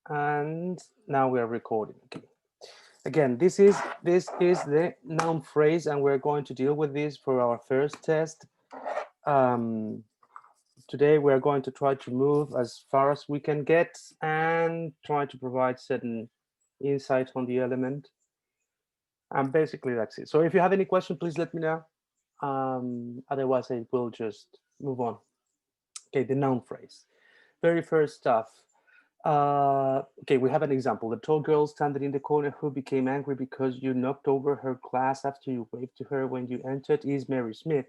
And now we are recording. Okay. Again, this is the noun phrase, and we're going to deal with this for our first test. Um, Today we're going to try to move as far as we can get and try to provide certain insight on the element. And basically that's it. So if you have any question, please let me know. Otherwise, I will just move on. Okay, the noun phrase. Very first stuff. Okay, we have an example. The tall girl standing in the corner who became angry because you knocked over her glass after you waved to her when you entered is Mary Smith.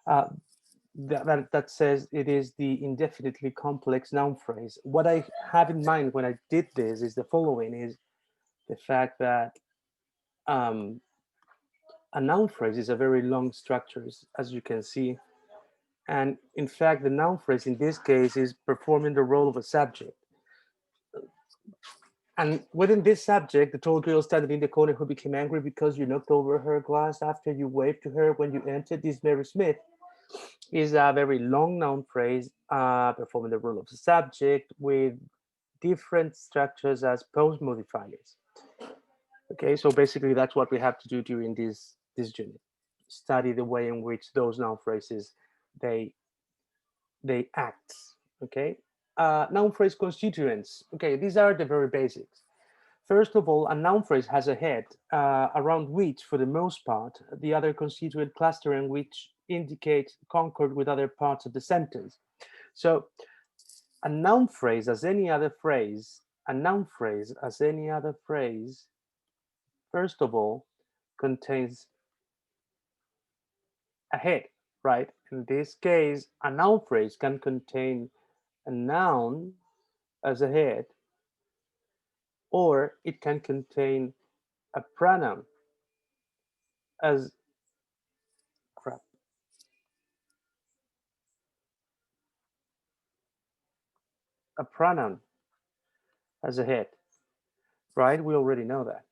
Uh, that says it is the indefinitely complex noun phrase. What I have in mind when I did this is the following: is the fact that um, a noun phrase is a very long structure, as you can see. And in fact, the noun phrase in this case is performing the role of a subject. And within this subject, the tall girl standing in the corner who became angry because you knocked over her glass after you waved to her when you entered is Mary Smith is a very long noun phrase performing the role of a subject with different structures as post modifiers. Okay, so basically that's what we have to do during this unit. Study the way in which those noun phrases they they act. Okay, noun phrase constituents. Okay, these are the very basics. First of all, a noun phrase has a head around which, for the most part, the other constituent cluster and which indicates concord with other parts of the sentence. So a noun phrase, as any other phrase, a noun phrase, as any other phrase, first of all, contains a head, right? In this case, a noun phrase can contain a noun as a head, or it can contain a pronoun as crap, a pronoun as a head, right? We already know that.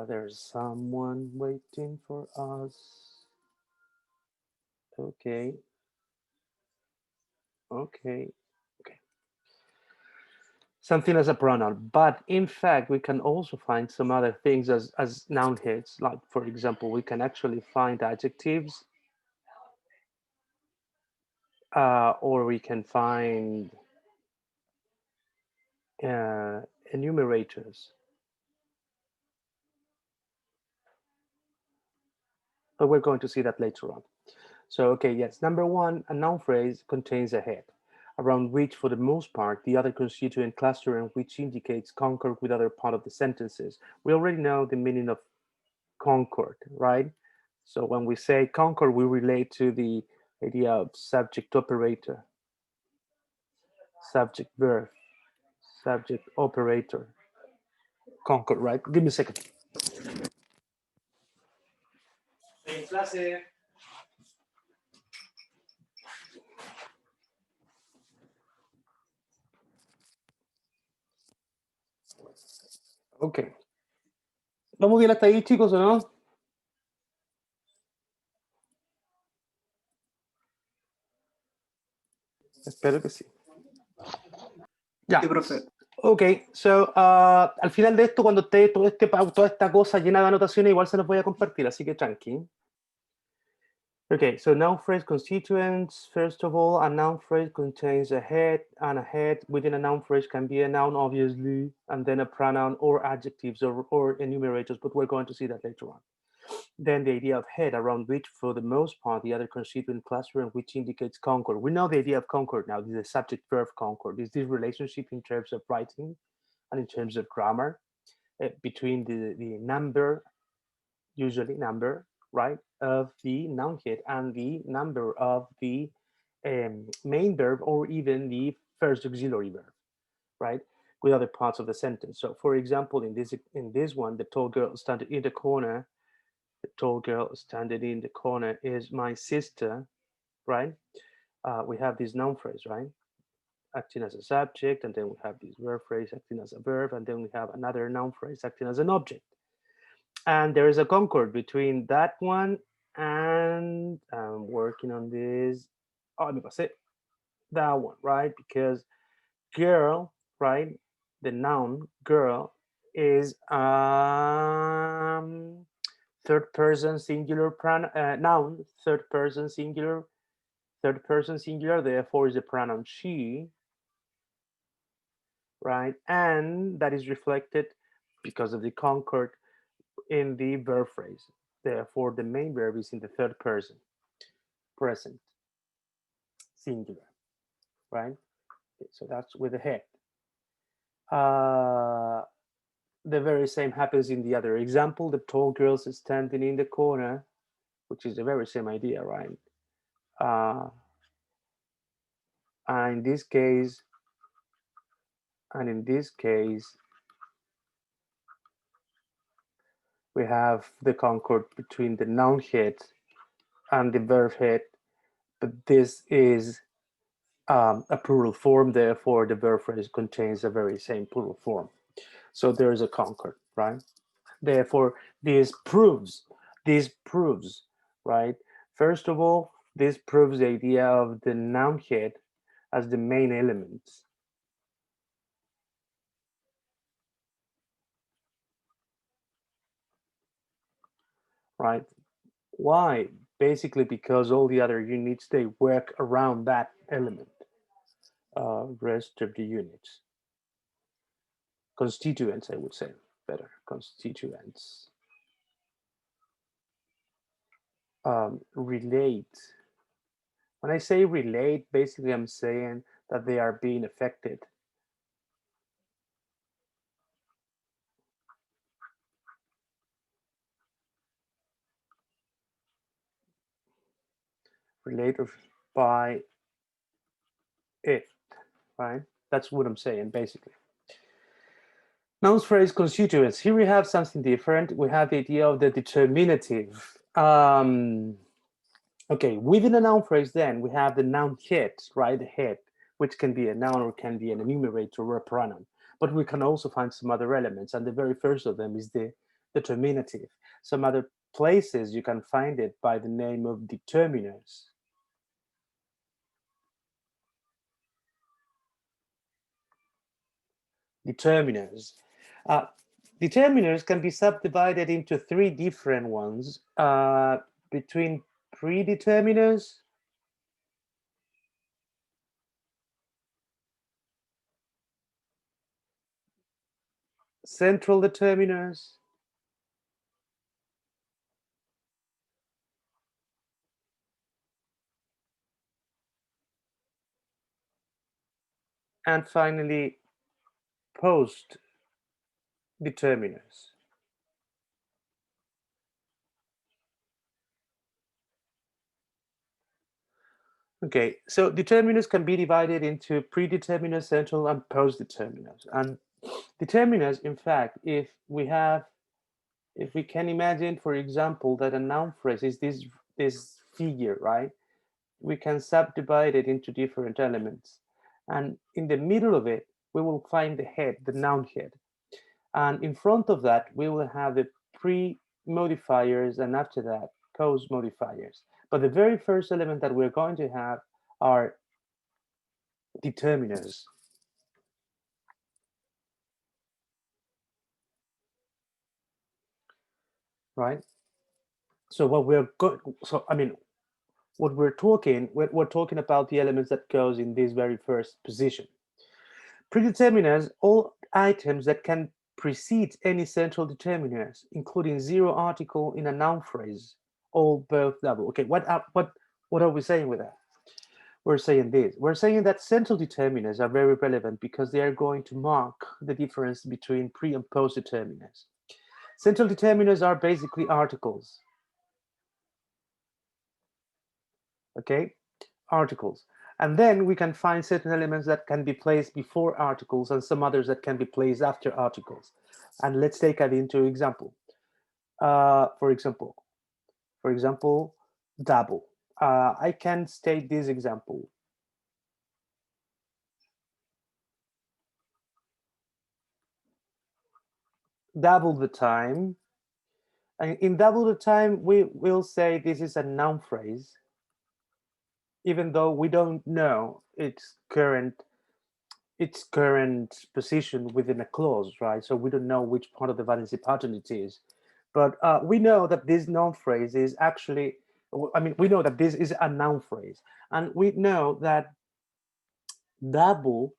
There's someone waiting for us. Okay, okay, okay. Something as a pronoun, but in fact, we can also find some other things as noun heads. Like, for example, we can actually find adjectives, or we can find uh, enumerators. But we're going to see that later on. So, okay, yes. Number one, a noun phrase contains a head, around which, for the most part, the other constituent cluster and which indicates concord with other part of the sentences. We already know the meaning of concord, right? So when we say concord, we relate to the idea of subject operator, subject verb, subject operator, concord, right? Give me a second. En clase. Ok. ¿Vamos bien hasta ahí, chicos, o no? Espero que sí. Ya. Sí, profe. Ok, so, al final de esto, cuando esté toda esta cosa llena de anotaciones, igual se los voy a compartir, así que tranqui. Okay, so noun phrase constituents. First of all, a noun phrase contains a head, and a head within a noun phrase can be a noun, obviously, and then a pronoun or adjectives or enumerators, but we're going to see that later on. Then the idea of head, around which, for the most part, the other constituent cluster and which indicates concord. We know the idea of concord now. This is a subject-verb concord. Is this relationship in terms of writing and in terms of grammar between the number, usually number, right, of the noun head and the number of the main verb or even the first auxiliary verb, right, with other parts of the sentence. So, for example, in this one, the tall girl standing in the corner, the tall girl standing in the corner is my sister, right? We have this noun phrase, right, acting as a subject, and then we have this verb phrase acting as a verb, and then we have another noun phrase acting as an object. And there is a concord between that one and I'm working on this. Oh, me pasé that one, right? Because girl, right? the noun girl is third person singular noun, third person singular, therefore is the pronoun she, right? And that is reflected because of the concord in the verb phrase. Therefore, the main verb is in the third person, present, singular, right? Okay, so that's with the head. Uh, the very same happens in the other example. The tall girl is standing in the corner, which is the very same idea, right? And in this case, we have the concord between the noun head and the verb head, but this is a plural form, therefore the verb phrase contains the very same plural form. So there is a concord, right? Therefore, this proves, right? First of all, this proves the idea of the noun head as the main element, right? Why? Basically because all the other units, they work around that element. Rest of the units. Constituents, I would say, better, constituents. Relate. When I say relate, basically I'm saying that they are being affected. Related by it, right? That's what I'm saying, basically. Nouns phrase constituents. Here we have something different. We have the idea of the determinative. Okay, within a noun phrase, then we have the noun head, right? The head, which can be a noun or can be an enumerator or a pronoun. But we can also find some other elements, and the very first of them is the determinative. Some other places you can find it by the name of determiners. Determiners. Determiners can be subdivided into three different ones between predeterminers, central determiners, and finally post determiners. Okay, so determiners can be divided into predeterminers, central, and post-determiners. And determiners, in fact, if we can imagine, for example, that a noun phrase is this figure, right? We can subdivide it into different elements. And in the middle of it, we will find the head, the noun head. And in front of that, we will have the pre-modifiers, and after that, post-modifiers. But the very first element that we're going to have are determiners. Right? So what we're what we're talking about the elements that goes in this very first position. Predeterminers, all items that can precede any central determiners, including zero article in a noun phrase, all both double. Okay, what are we saying with that? We're saying this. We're saying that central determiners are very relevant because they are going to mark the difference between pre and post determiners. Central determiners are basically articles. Okay, articles. And then we can find certain elements that can be placed before articles and some others that can be placed after articles. And let's take that into example. For example, double. I can state this example. Double the time. And in double the time, we will say this is a noun phrase, even though we don't know its current its current position within a clause, right? So we don't know which part of the valency pattern it is. But we know that this noun phrase is actually, I mean, we know that this is a noun phrase. And we know that double,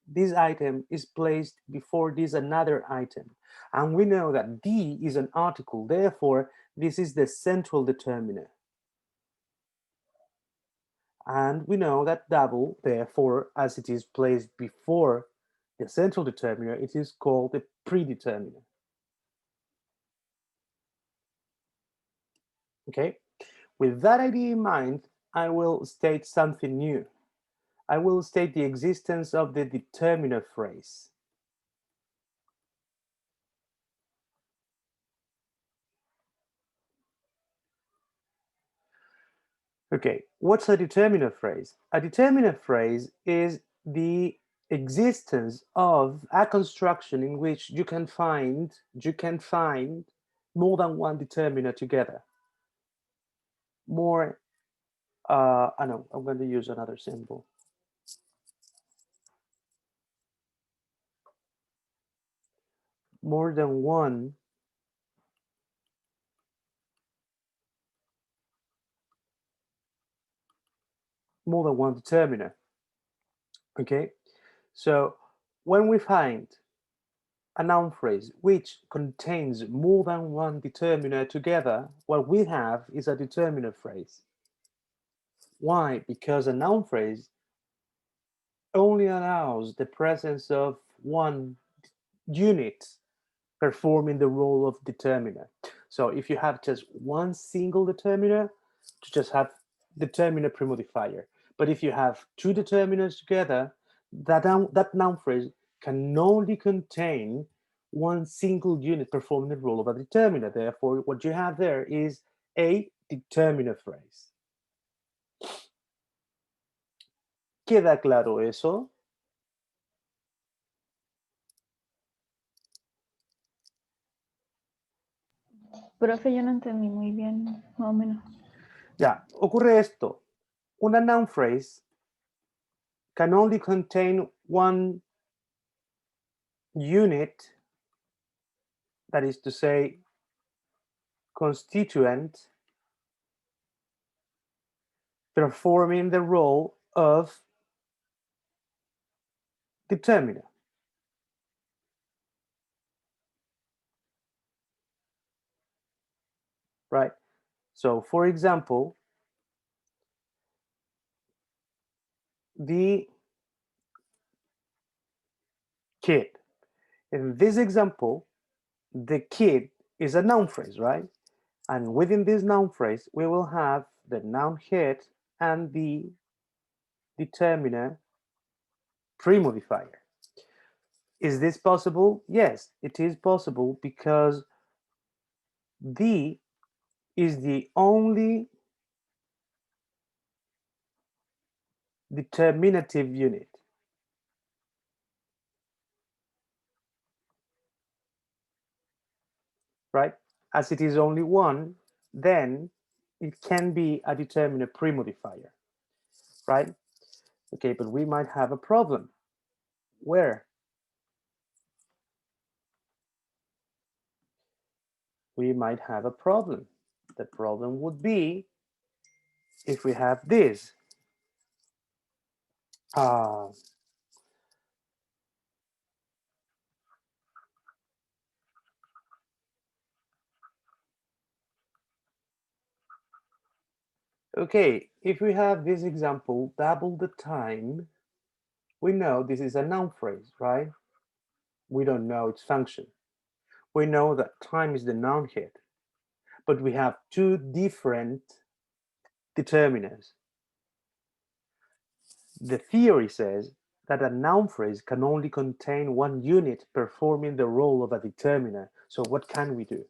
this item is placed before this another item. And we know that D is an article. Therefore, this is the central determiner. And we know that double, therefore, as it is placed before the central determiner, it is called the predeterminer. Okay, with that idea in mind, I will state something new. I will state the existence of the determiner phrase. Okay, what's a determiner phrase? A determiner phrase is the existence of a construction in which you can find more than one determiner together. More, I know, I'm going to use another symbol. More than one determiner. Okay, so when we find a noun phrase which contains more than one determiner together, what we have is a determiner phrase. Why? Because a noun phrase only allows the presence of one unit performing the role of determiner. So if you have just one single determiner, to just have determiner premodifier. But if you have two determiners together, that noun phrase can only contain one single unit performing the role of a determiner. Therefore, what you have there is a determiner phrase. ¿Queda claro eso? Profe, yo no entendí muy bien, más o menos. Ya, ocurre esto. Una noun phrase can only contain one unit, that is to say, constituent, performing the role of determiner. Right? So, for example, the kid. In this example, the kid is a noun phrase, right? And within this noun phrase, we will have the noun head and the determiner premodifier. Is this possible? Yes, it is possible because the is the only determinative unit. Right? As it is only one, then it can be a determiner premodifier, right? Okay, but we might have a problem. Where? We might have a problem. The problem would be if we have this. Okay, if we have this example, double the time, we know this is a noun phrase, right? We don't know its function. We know that time is the noun head, but we have two different determiners. The theory says that a noun phrase can only contain one unit performing the role of a determiner. So what can we do?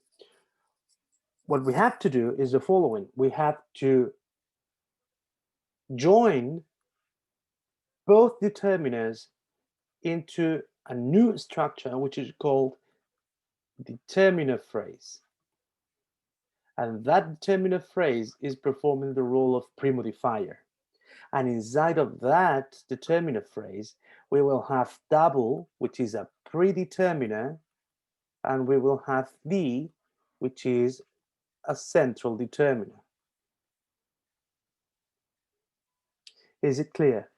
What we have to do is the following. We have to join both determiners into a new structure, which is called determiner phrase. And that determiner phrase is performing the role of premodifier. And inside of that determiner phrase, we will have double, which is a predeterminer, and we will have the, which is a central determiner. Is it clear?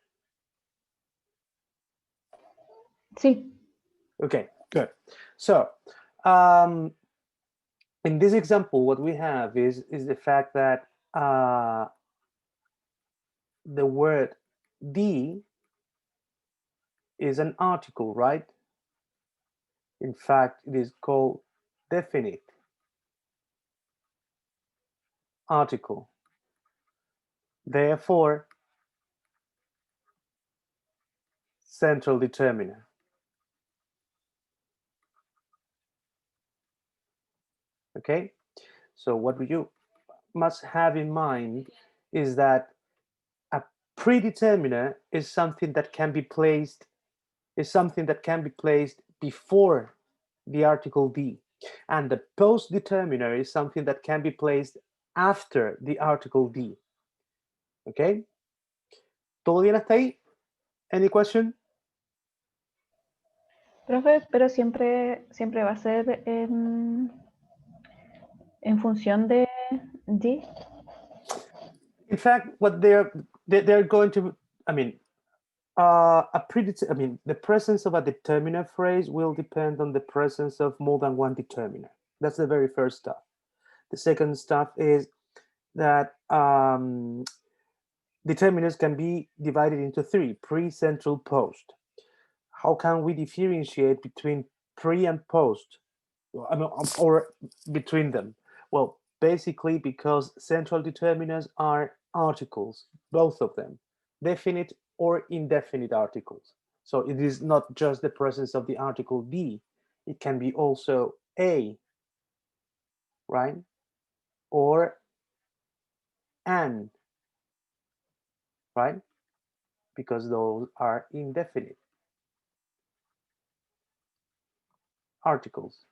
Sí. Okay, good. So in this example, what we have is the fact that the word the is an article, right? In fact, it is called definite article. Therefore, central determiner. Okay, so what you must have in mind is that a predeterminer is something that can be placed before the article the, and the post determiner is something that can be placed after the article the. Okay, ¿todo bien hasta ahí? Any question? Profe, pero siempre va a ser en función de D. In fact, what they're going to, I mean, the presence of a determiner phrase will depend on the presence of more than one determiner. That's the very first stuff. The second stuff is that determiners can be divided into three: pre, central, post. How can we differentiate between pre and post, or between them? Well, basically because central determiners are articles, both of them, definite or indefinite articles. So it is not just the presence of the article be, it can be also a, right? Or an, right? Because those are indefinite articles.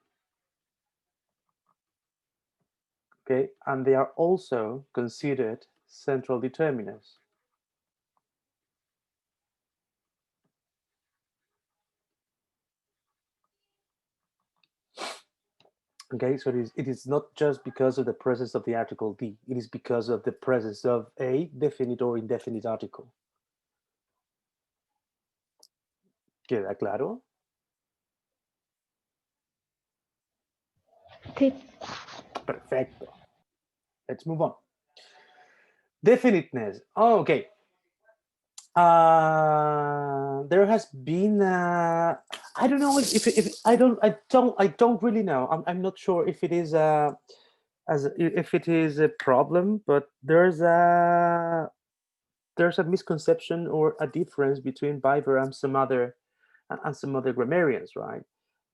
Okay, and they are also considered central determiners. Okay, so it is not just because of the presence of the article the, it is because of the presence of a definite or indefinite article. ¿Queda claro? Sí. Perfecto. Let's move on. Definiteness. Oh, okay. There has been I don't know if I don't really know. I'm not sure if it is if it is a problem, but there's a misconception or a difference between Biber and some other grammarians, right?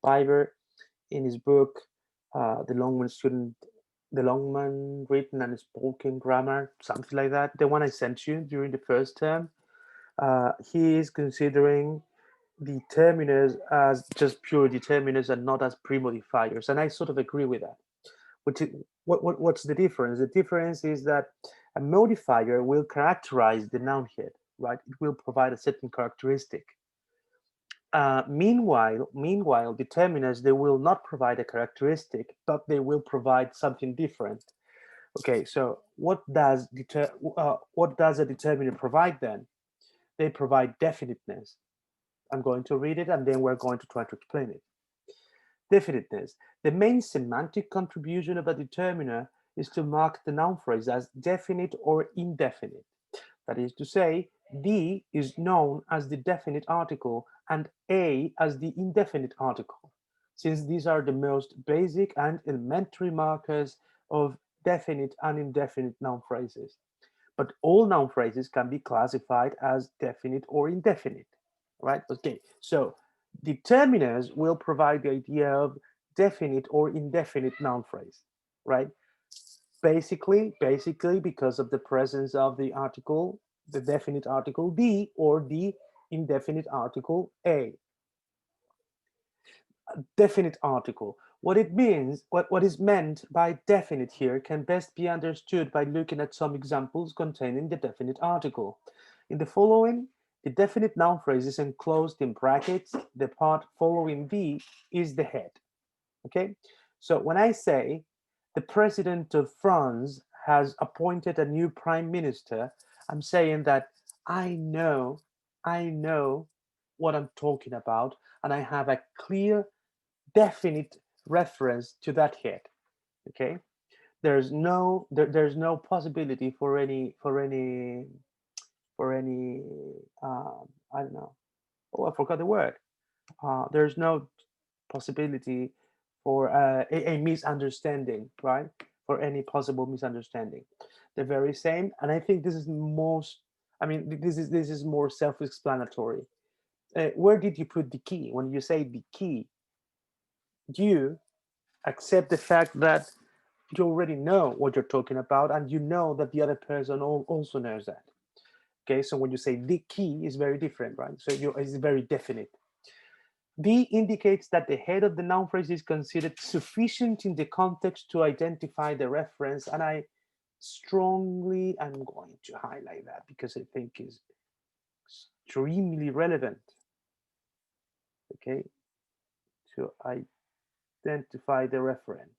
Biber, in his book, the Longman Written and Spoken Grammar, something like that, the one I sent you during the first term, he is considering determiners as just pure determiners and not as pre-modifiers, and I sort of agree with that. What's the difference? The difference is that a modifier will characterize the noun head, right? It will provide a certain characteristic. Meanwhile, determiners, they will not provide a characteristic, but they will provide something different. Okay, so what does a determiner provide then? They provide definiteness. I'm going to read it and then we're going to try to explain it. Definiteness. The main semantic contribution of a determiner is to mark the noun phrase as definite or indefinite. That is to say, the is known as the definite article and a as the indefinite article, since these are the most basic and elementary markers of definite and indefinite noun phrases. But all noun phrases can be classified as definite or indefinite, right? Okay, so determiners will provide the idea of definite or indefinite noun phrase, right? Basically because of the presence of the article, the definite article the, or the indefinite article a. Definite article. What it means, what is meant by definite here can best be understood by looking at some examples containing the definite article. In the following, the definite noun phrase is enclosed in brackets. The part following the is the head. Okay, so when I say the president of France has appointed a new prime minister, I'm saying that I know what I'm talking about, and I have a clear, definite reference to that head. Okay, there's no possibility for any I don't know. Oh, I forgot the word. There's no possibility for a misunderstanding, right? For any possible misunderstanding. They're very same, and I think this is most. I mean, this is more self-explanatory. Where did you put the key? When you say the key, you accept the fact that you already know what you're talking about, and you know that the other person also knows that. Okay, so when you say the key, is very different, right? So it's very definite. B indicates that the head of the noun phrase is considered sufficient in the context to identify the reference, and I strongly am going to highlight that because I think is extremely relevant. Okay, to identify the referent.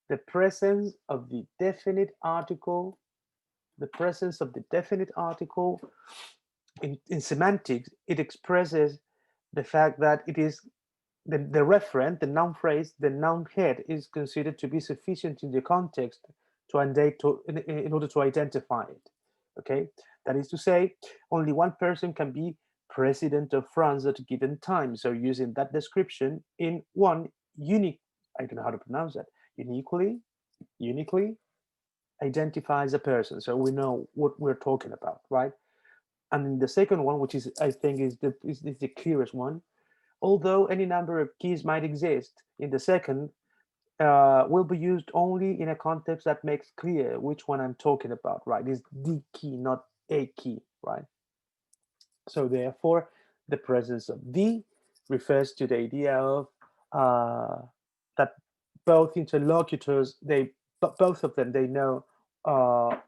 The presence of the definite article, in semantics, it expresses the fact that it is the referent, the noun phrase, the noun head is considered to be sufficient in the context in order to identify it. Okay, that is to say, only one person can be president of France at a given time. So using that description in one unique, I don't know how to pronounce that, uniquely identifies a person. So we know what we're talking about, right? And in the second one, which is I think is the clearest one, although any number of keys might exist in the second, will be used only in a context that makes clear which one I'm talking about, right? It's the key, not a key, right? So therefore, the presence of the refers to the idea of that both interlocutors, both of them, they know, or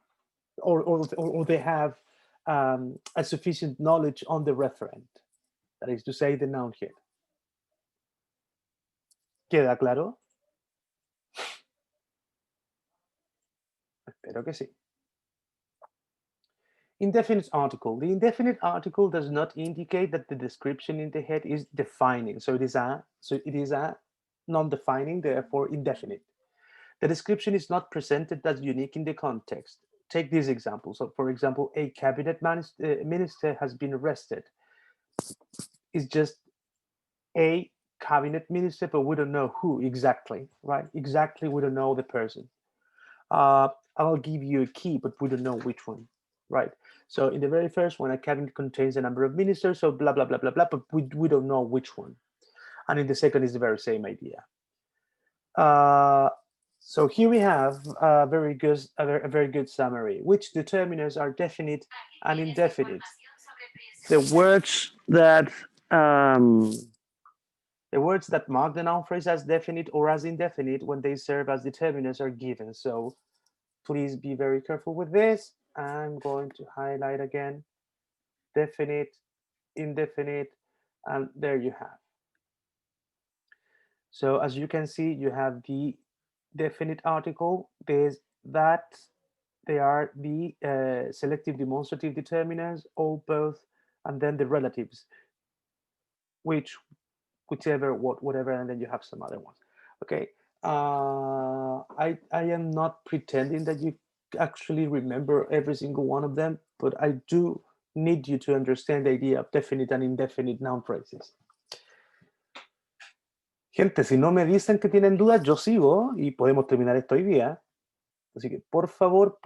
they have a sufficient knowledge on the referent. That is to say, the noun head. ¿Queda claro? Espero que sí. Indefinite article. The indefinite article does not indicate that the description in the head is defining. So it is a non-defining, therefore indefinite. The description is not presented as unique in the context. Take this example. So for example, a cabinet minister has been arrested. It's just a cabinet minister, but we don't know who exactly, right? Exactly, we don't know the person. I'll give you a key, but we don't know which one, right? So in the very first one, a cabinet contains a number of ministers, so blah, blah, blah, blah, blah, but we don't know which one. And in the second is the very same idea. So here we have a very good summary. Which determiners are definite and indefinite? The words that mark the noun phrase as definite or as indefinite when they serve as determiners are given. So please be very careful with this. I'm going to highlight again, definite, indefinite, and there you have. So as you can see, you have the definite article. They are the selective demonstrative determiners, all, both, and then the relatives, whichever, whatever, and then you have some other ones. Okay. I am not pretending that you actually remember every single one of them, but I do need you to understand the idea of definite and indefinite noun phrases. Gente, si no me dicen que tienen dudas, yo sigo y podemos terminar esto hoy día. Así que, por favor,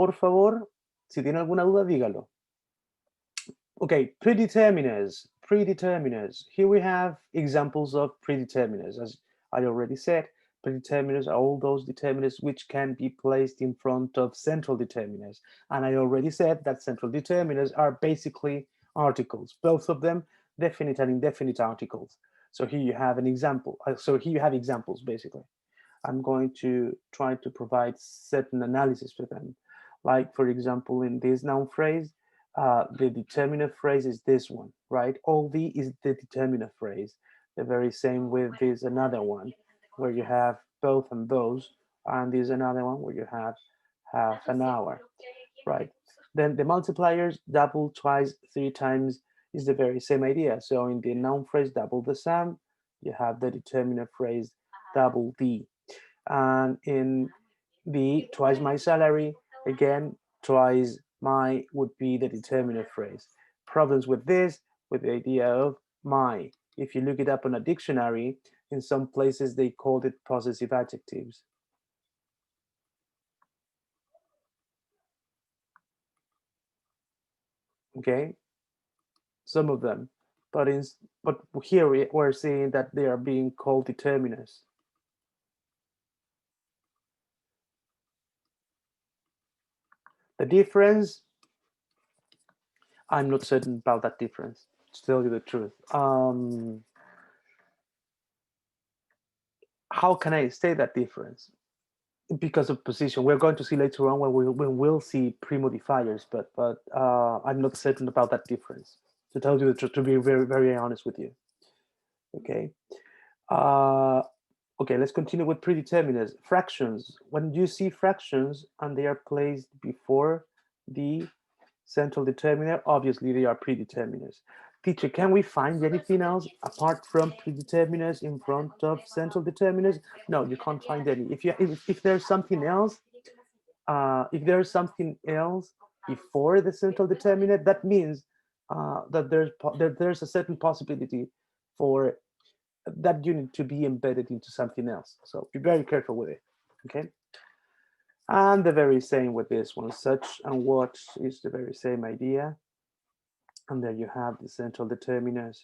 si tienen alguna duda, dígalo. Okay, predeterminers. Here we have examples of predeterminers. As I already said, predeterminers are all those determiners which can be placed in front of central determiners. And I already said that central determiners are basically articles, both of them definite and indefinite articles. So here you have an example. So here you have examples, basically. I'm going to try to provide certain analysis for them. Like, for example, in this noun phrase, the determinant phrase is this one, right? All V is the determinant phrase. The very same with this another one where you have both and those, and there's another one where you have half an hour, right? Then the multipliers double, twice, three times is the very same idea. So in the noun phrase double the sum, you have the determinant phrase double the. And in the twice my salary, again, twice my would be the determinant phrase. Problems with this, with the idea of my. If you look it up in a dictionary, in some places they called it possessive adjectives. Okay, some of them, but here we're seeing that they are being called determinants. The difference, I'm not certain about that difference, to tell you the truth. How can I state that difference? Because of position. We're going to see later on when we'll see pre-modifiers, but I'm not certain about that difference, to tell you the truth, to be very, very honest with you. Okay. Okay, let's continue with predeterminers. Fractions. When you see fractions and they are placed before the central determiner, obviously they are predeterminers. Teacher, can we find anything else apart from predeterminers in front of central determiners? No, you can't find any. If there's something else, before the central determiner, that means that there's a certain possibility for that unit to be embedded into something else. So be very careful with it. Okay. And the very same with this one. Such and what is the very same idea. And there you have the central determiners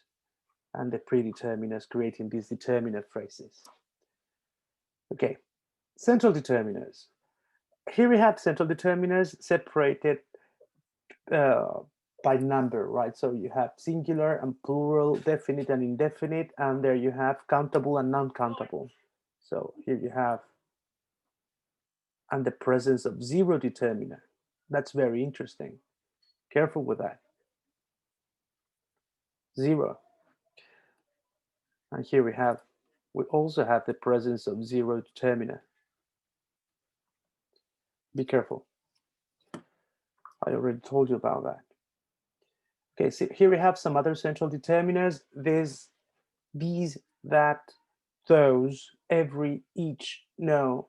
and the predeterminers creating these determiner phrases. Okay, central determiners. Here we have central determiners separated by number, right? So you have singular and plural, definite and indefinite, and there you have countable and non-countable. So here you have, and the presence of zero determiner. That's very interesting. Careful with that. Zero. And here we also have the presence of zero determiner. Be careful. I already told you about that. Okay, so here we have some other central determiners. There's these, that, those, every, each, no.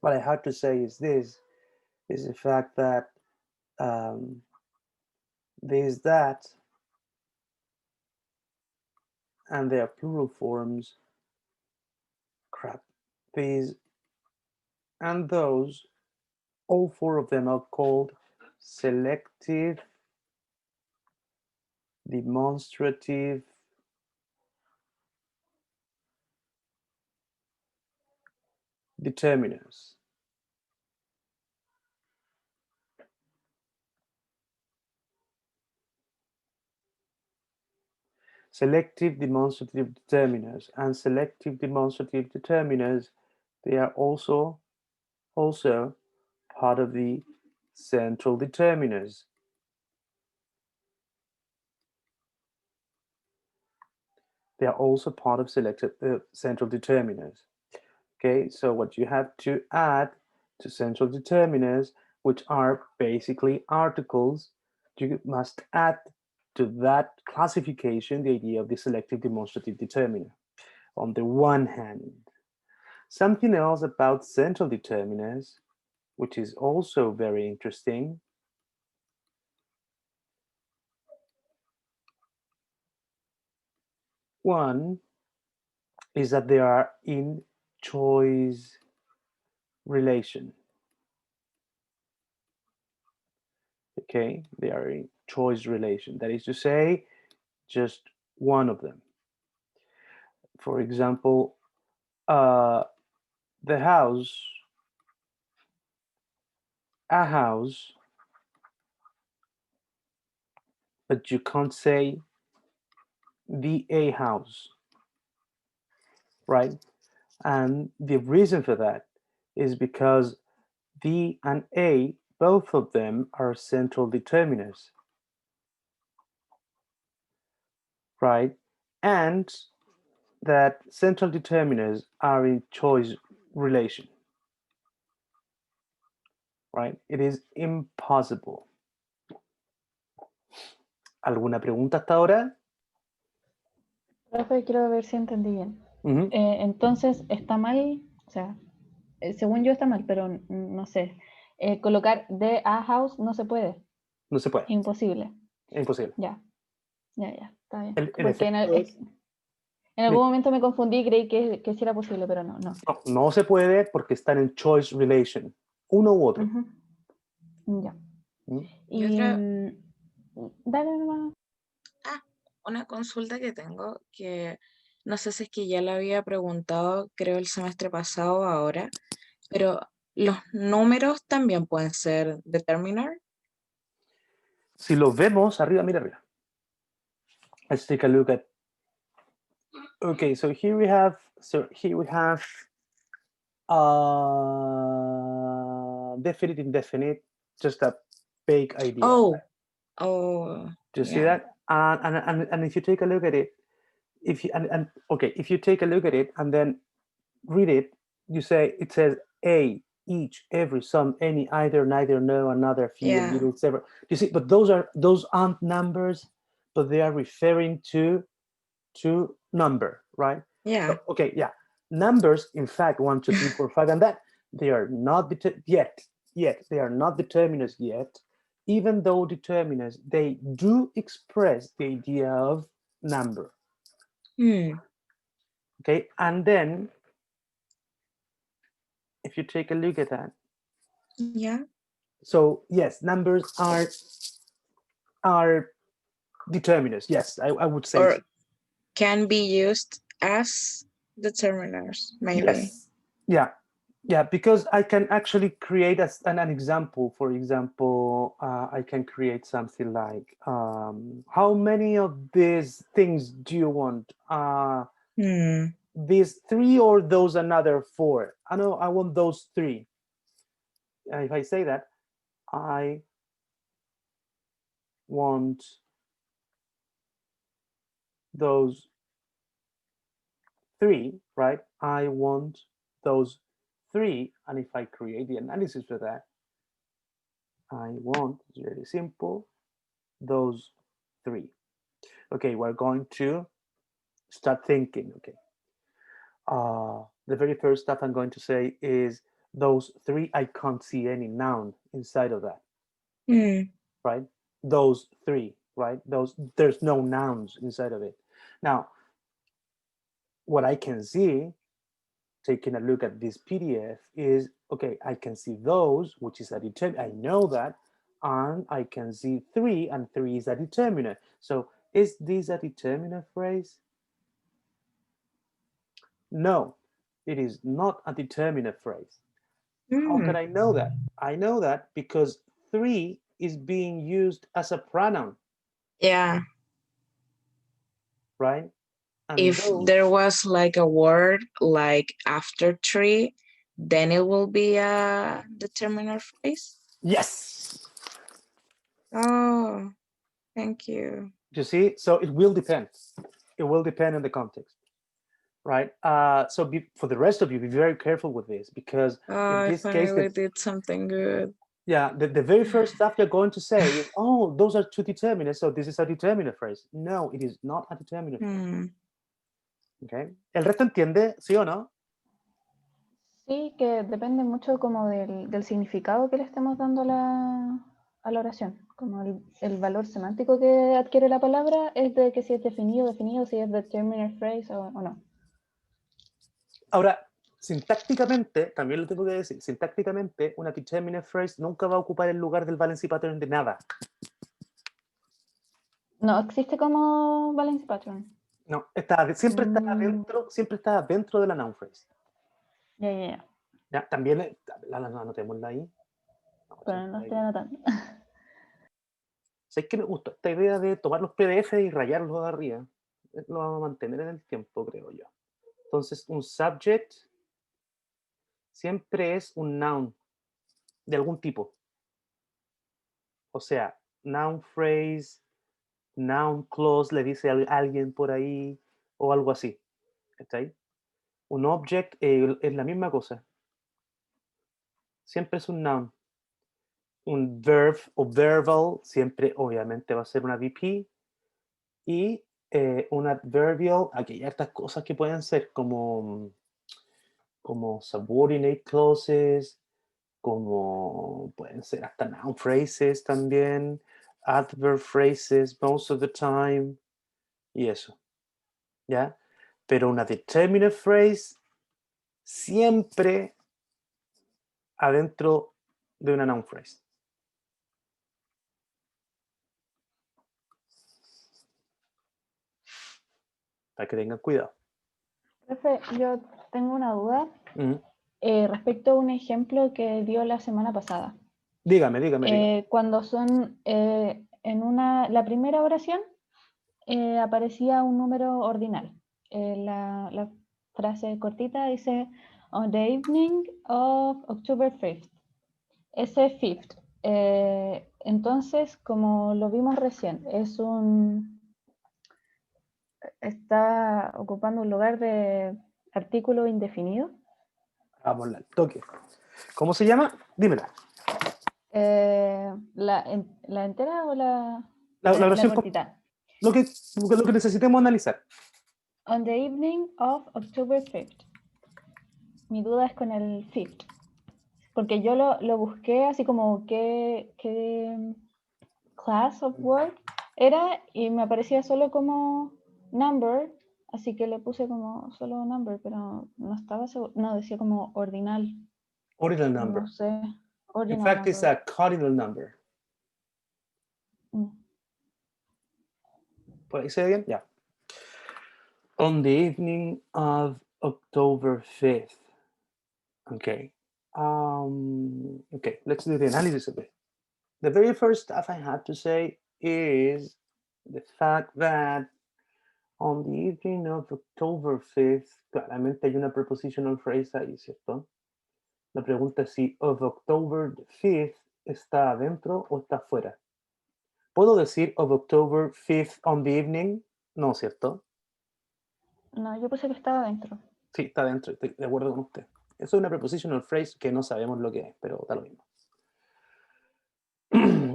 What I have to say is this, is the fact that there's that, and they are plural forms. Crap. These and those, all four of them are called selective demonstrative determiners. Selective demonstrative determiners and selective demonstrative determiners, they are also part of the central determiners. They are also part of selected central determiners. Okay, so what you have to add to central determiners, which are basically articles, you must add to that classification the idea of the selective demonstrative determiner. On the one hand, something else about central determiners, which is also very interesting, one is that they are in choice relation. Okay, they are in choice relation. That is to say, just one of them. For example, the house, a house, but you can't say the a house, right? And the reason for that is because the and a both of them are central determiners, right? And that central determiners are in choice relation, right? It is impossible. ¿Alguna pregunta hasta ahora? Profe, quiero ver si entendí bien. Ujú. Entonces, está mal, o sea, según yo está mal, pero no sé. Colocar de a house no se puede. No se puede. Imposible. Es imposible. Ya, está bien. El Porque efecto es, en algún momento me confundí y creí que sí era posible, pero no. no se puede porque están en choice relation, uno u otro. Ya. ¿Mm? Y dale nomás. Una consulta que tengo que no sé si es que ya la había preguntado, creo el semestre pasado o ahora, pero ¿los números también pueden ser determiner? Si lo vemos arriba, mira arriba. Let's take a look at. Okay, so here we have definite, indefinite, just a vague idea. Oh, Do you see yeah. that? And if you take a look at it, if you take a look at it and then read it, it says a, each, every, some, any, either, neither, no, another, few, Yeah. little, several. You see, but those aren't numbers, but they are referring to number, right? Yeah. So, okay, yeah. Numbers, in fact, 1, 2, 3, 4, 5, and that, they are not yet. They are not determiners yet, even though determiners, they do express the idea of number. Okay, and then if you take a look at that, Yeah. so yes, numbers are determiners. Yes, I would say. Or so. can be used as determiners, maybe. Yes. Yeah, because I can actually create an example. For example, I can create something like, how many of these things do you want? These 3 or those another 4? I know I want those 3. If I say that, I want those 3, right? I want those 3, and if I create the analysis for that, I want, it's very simple, those 3. Okay, we're going to start thinking. Okay, the very first stuff I'm going to say is those 3, I can't see any noun inside of that. Right? Those 3, right? There's no nouns inside of it. Now, what I can see, taking a look at this PDF, is, okay, I can see those, which is a determinant. I know that, and I can see 3, and 3 is a determinant. So is this a determinant phrase? No, it is not a determinant phrase. How can I know that? I know that because 3 is being used as a pronoun. Yeah. Right? And if there was like a word like after 3, then it will be a determiner phrase? Yes. Oh, thank you. You see, so it will depend. It will depend on the context, right? So for the rest of you, be very careful with this, because in this case, I did something good. Yeah, the very first stuff you're going to say is, oh, those are 2 determinants, so this is a determinant phrase. No, it is not a determinant phrase. Okay. ¿El resto entiende, sí o no? Sí, que depende mucho como del significado que le estemos dando a la oración. Como el valor semántico que adquiere la palabra es de que si es definido, si es determiner phrase o no. Ahora, sintácticamente, también lo tengo que decir, sintácticamente, una determinate phrase nunca va a ocupar el lugar del valency pattern de nada. No existe como balance pattern. No, siempre está dentro de la noun phrase. Ya. También, anotémosla ahí. Pero no estoy anotando. ¿Sabes qué me gustó? Esta idea de tomar los PDF y rayarlos de arriba. Lo vamos a mantener en el tiempo, creo yo. Entonces, un subject siempre es un noun de algún tipo. O sea, noun phrase, noun clause, le dice a alguien por ahí o algo así. ¿Está ahí? Un object es la misma cosa. Siempre es un noun. Un verb o verbal siempre obviamente va a ser una VP. Y un adverbial, aquí hay hartas cosas que pueden ser como subordinate clauses, como pueden ser hasta noun phrases también, adverb phrases most of the time, y eso, ¿ya? Pero una determinate phrase siempre adentro de una noun phrase. Para que tengan cuidado. Profe, yo tengo una duda Mm. respecto a un ejemplo que dio la semana pasada. Dígame. Cuando son la primera oración aparecía un número ordinal. La frase cortita dice on the evening of October 5th. Ese 5th. Entonces, como lo vimos recién, está ocupando un lugar de artículo indefinido. Vamos al toque. ¿Cómo se llama? Dímela. ¿La entera o La la oración, cortita? lo que necesitemos analizar. On the evening of October 5th. Mi duda es con el 5th. Porque yo lo busqué así como qué class of word era y me aparecía solo como number, así que le puse como solo number, pero no estaba seguro, no, decía como ordinal. Ordinal number. No sé, ordinal In fact, number. it's a cardinal number. ¿Por ahí se ve bien? Ya. On the evening of October 5th. Okay. Okay, let's do the analysis of it. The very first stuff I have to say is the fact that on the evening of October 5th, claramente hay una prepositional phrase ahí, ¿cierto? La pregunta es si of October 5th está adentro o está afuera. ¿Puedo decir of October 5th on the evening? No, ¿cierto? No, yo puse que estaba dentro. Sí, está dentro, estoy de acuerdo con usted. Eso es una prepositional phrase que no sabemos lo que es, pero da lo mismo.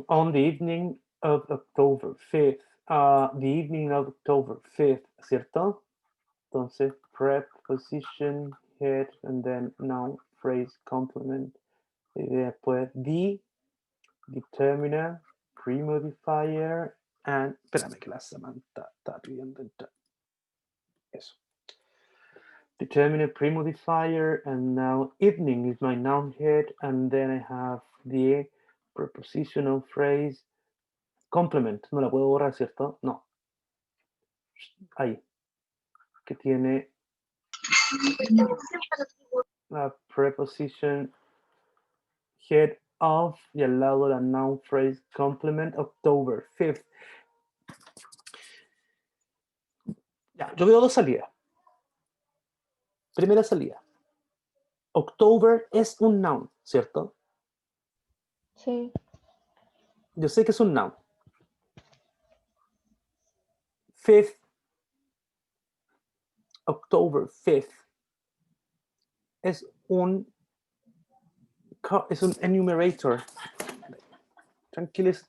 On the evening of October 5th. The evening of October 5th, ¿cierto? Entonces, preposition, head, and then noun, phrase, complement. Y después, the, determiner, premodifier, and... Espérame que la Samantha está pidiendo entrar. Eso. Determiner, premodifier, and now evening is my noun head, and then I have the prepositional phrase, complement. No la puedo borrar, ¿cierto? No. Ahí. Que tiene la preposition head of y al lado la noun phrase complement October 5th. Ya, yo veo dos salidas. Primera salida. October es un noun, ¿cierto? Sí. Yo sé que es un noun. 5th, October 5th, es un enumerator.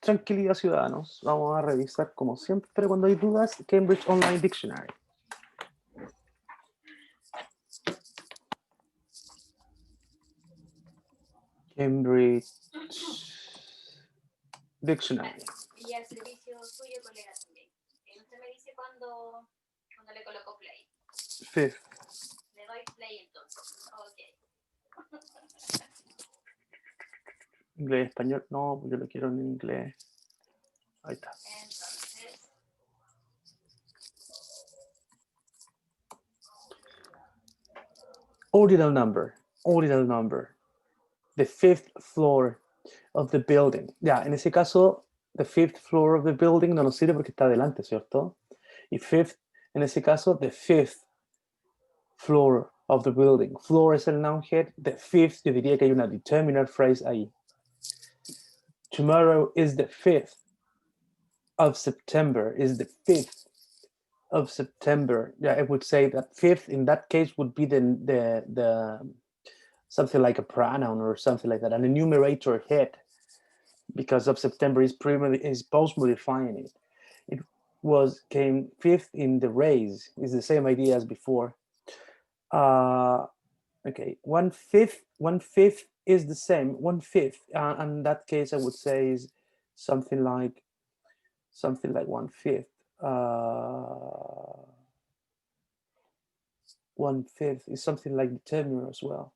Tranquilidad, ciudadanos. Vamos a revisar, como siempre, cuando hay dudas, Cambridge Online Dictionary. Cambridge Dictionary. Y al servicio suyo, colega, también. Usted me dice cuando le coloco play. Fifth. Le doy play entonces. Ok. Inglés, español, no, yo lo quiero en inglés. Ahí está. Entonces. Ordinal number. The fifth floor of the building. Ya, en ese caso, the fifth floor of the building no nos sirve porque está adelante, ¿cierto? Y fifth, en ese caso, the fifth floor of the building. Floor es el noun head. The fifth, yo diría que hay una determiner phrase ahí. tomorrow is the 5th of September, is the 5th of September. Yeah, I would say that 5th in that case would be the something like a pronoun or something like that, an enumerator head, because of September is post-modifying it. It came 5th in the race, is the same idea as before. Okay, 1/5 is the same, 1/5. In that case, I would say is something like 1/5. 1/5 is something like the tenure as well.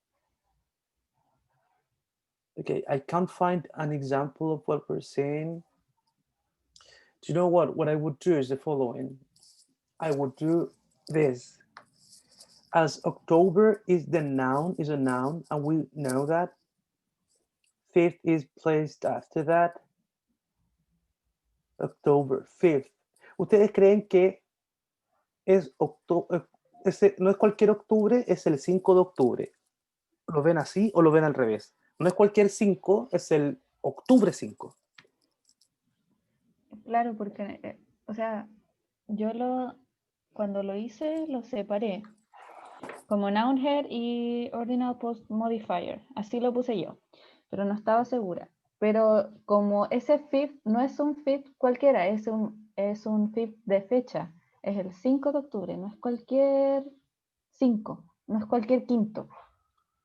Okay, I can't find an example of what we're saying. Do you know what? What I would do is the following. I would do this. As October is a noun, and we know that 5th is placed after that. October 5th. ¿Ustedes creen que es no es cualquier octubre, es el 5 de octubre? ¿Lo ven así o lo ven al revés? No es cualquier 5, es el octubre 5. Claro, porque, o sea, cuando lo hice, lo separé como noun head y ordinal post modifier. Así lo puse yo, pero no estaba segura. Pero como ese 5th no es un 5th cualquiera, es un 5th de fecha. Es el 5 de octubre, no es cualquier 5, no es cualquier quinto.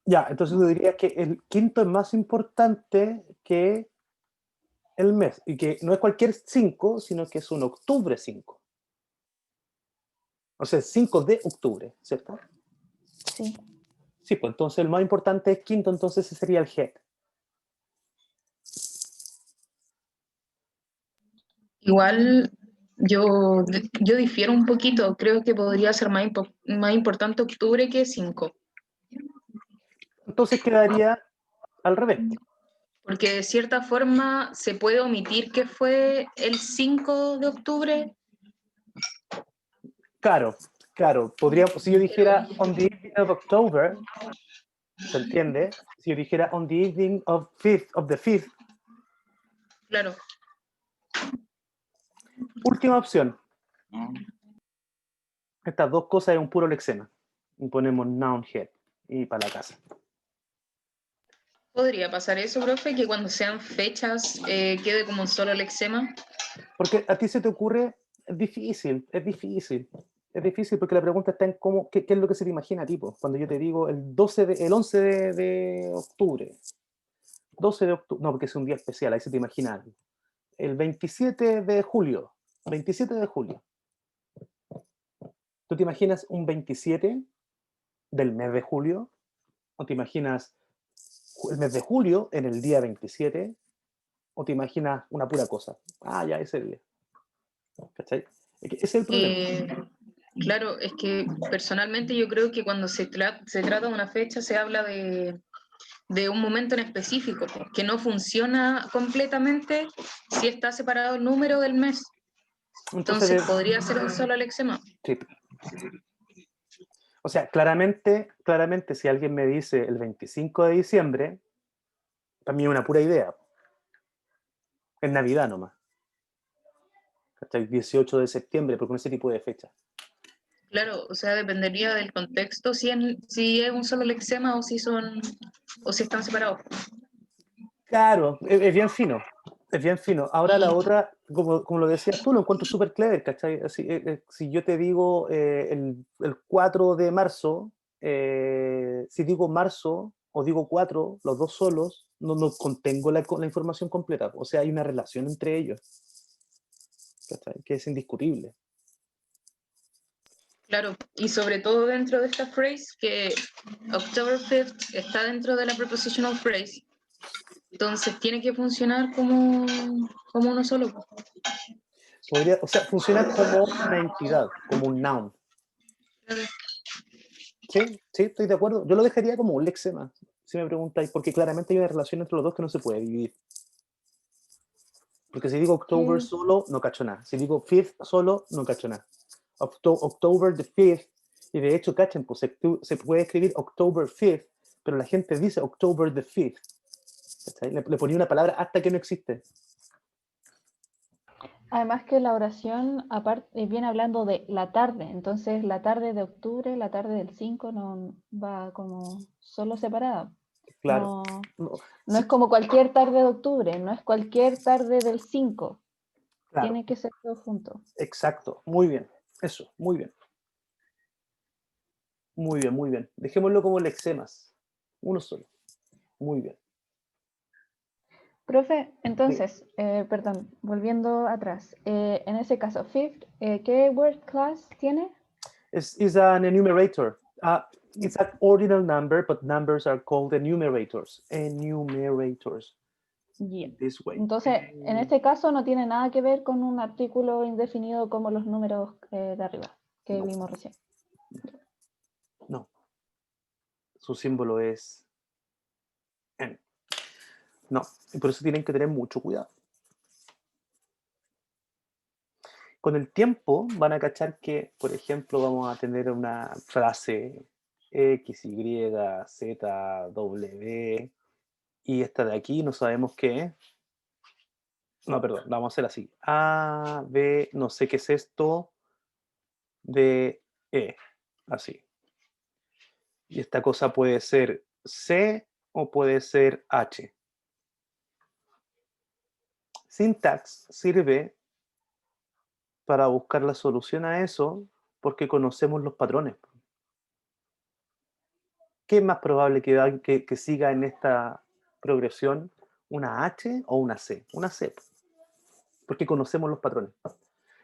Ya, entonces yo diría que el quinto es más importante que el mes, y que no es cualquier 5, sino que es un octubre 5. O sea, 5 de octubre, ¿cierto? Sí. Sí, pues entonces el más importante es quinto, entonces ese sería el head. Igual yo difiero un poquito, creo que podría ser más importante octubre que 5, Entonces quedaría al revés. porque de cierta forma se puede omitir que fue el 5 de octubre. Claro, podríamos, si yo dijera on the evening of October, ¿se entiende? Si yo dijera on the evening of the 5th. Claro. Última opción. Estas dos cosas es un puro lexema. Y ponemos noun head y para la casa. ¿Podría pasar eso, profe, que cuando sean fechas quede como un solo lexema? Porque a ti se te ocurre, es difícil porque la pregunta está en qué es lo que se te imagina a ti, pues. Cuando yo te digo el 11 de octubre, 12 de octubre, no, porque es un día especial, ahí se te imagina algo. El 27 de julio, 27 de julio. ¿Tú te imaginas un 27 del mes de julio? ¿O te imaginas el mes de julio en el día 27? ¿O te imaginas una pura cosa? Ah, ya, ese día. ¿Cachai? Ese es el problema. Claro, es que personalmente yo creo que cuando se trata de una fecha se habla de un momento en específico, que no funciona completamente si está separado el número del mes. Entonces podría ser un solo lexema. Sí. O sea, claramente, si alguien me dice el 25 de diciembre, para mí es una pura idea. Es Navidad nomás. Hasta el 18 de septiembre, pero con ese tipo de fecha. Claro, o sea, dependería del contexto si es un solo lexema o si están separados. Claro, es bien fino. Es bien fino. Ahora la otra, como lo decías tú, lo encuentro súper clever, ¿cachai? Así, si yo te digo el 4 de marzo, si digo marzo o digo 4, los dos solos, no contengo la información completa. O sea, hay una relación entre ellos, ¿cachai? Que es indiscutible. Claro, y sobre todo dentro de esta phrase, que October 5th está dentro de la prepositional phrase. Entonces tiene que funcionar como uno solo. Podría, o sea, funcionar como una entidad, como un noun. Sí, estoy de acuerdo. Yo lo dejaría como un lexema, si me preguntáis, porque claramente hay una relación entre los dos que no se puede dividir. Porque si digo October solo, no cacho nada. Si digo 5th solo, no cacho nada. October the 5th, y de hecho, cachen, pues se puede escribir October 5th, pero la gente dice October the 5th. ¿Cachai? Le ponía una palabra hasta que no existe. Además que la oración aparte viene hablando de la tarde, entonces la tarde de octubre, la tarde del 5 no va como solo separada. Claro. No es como cualquier tarde de octubre, no es cualquier tarde del 5. Claro. Tiene que ser todo junto. Exacto, muy bien. Eso, muy bien. Muy bien, muy bien. Dejémoslo como lexemas. Uno solo. Muy bien. Profe, entonces, perdón, volviendo atrás, en ese caso, fifth, ¿qué word class tiene? Is an enumerator. It's an ordinal number, but numbers are called enumerators. Enumerators. Yeah. This way. Entonces, en este caso no tiene nada que ver con un artículo indefinido como los números de arriba, que No. vimos recién. No. Su símbolo es N. No. Y por eso tienen que tener mucho cuidado. Con el tiempo van a cachar que, por ejemplo, vamos a tener una frase X, Y, Z, W, y esta de aquí no sabemos qué es. No, perdón, vamos a hacer así. A, B, no sé qué es esto, D, E. Así. Y esta cosa puede ser C o puede ser H. Syntax sirve para buscar la solución a eso porque conocemos los patrones. ¿Qué es más probable que siga en esta progresión? ¿Una H o una C? Una C, porque conocemos los patrones.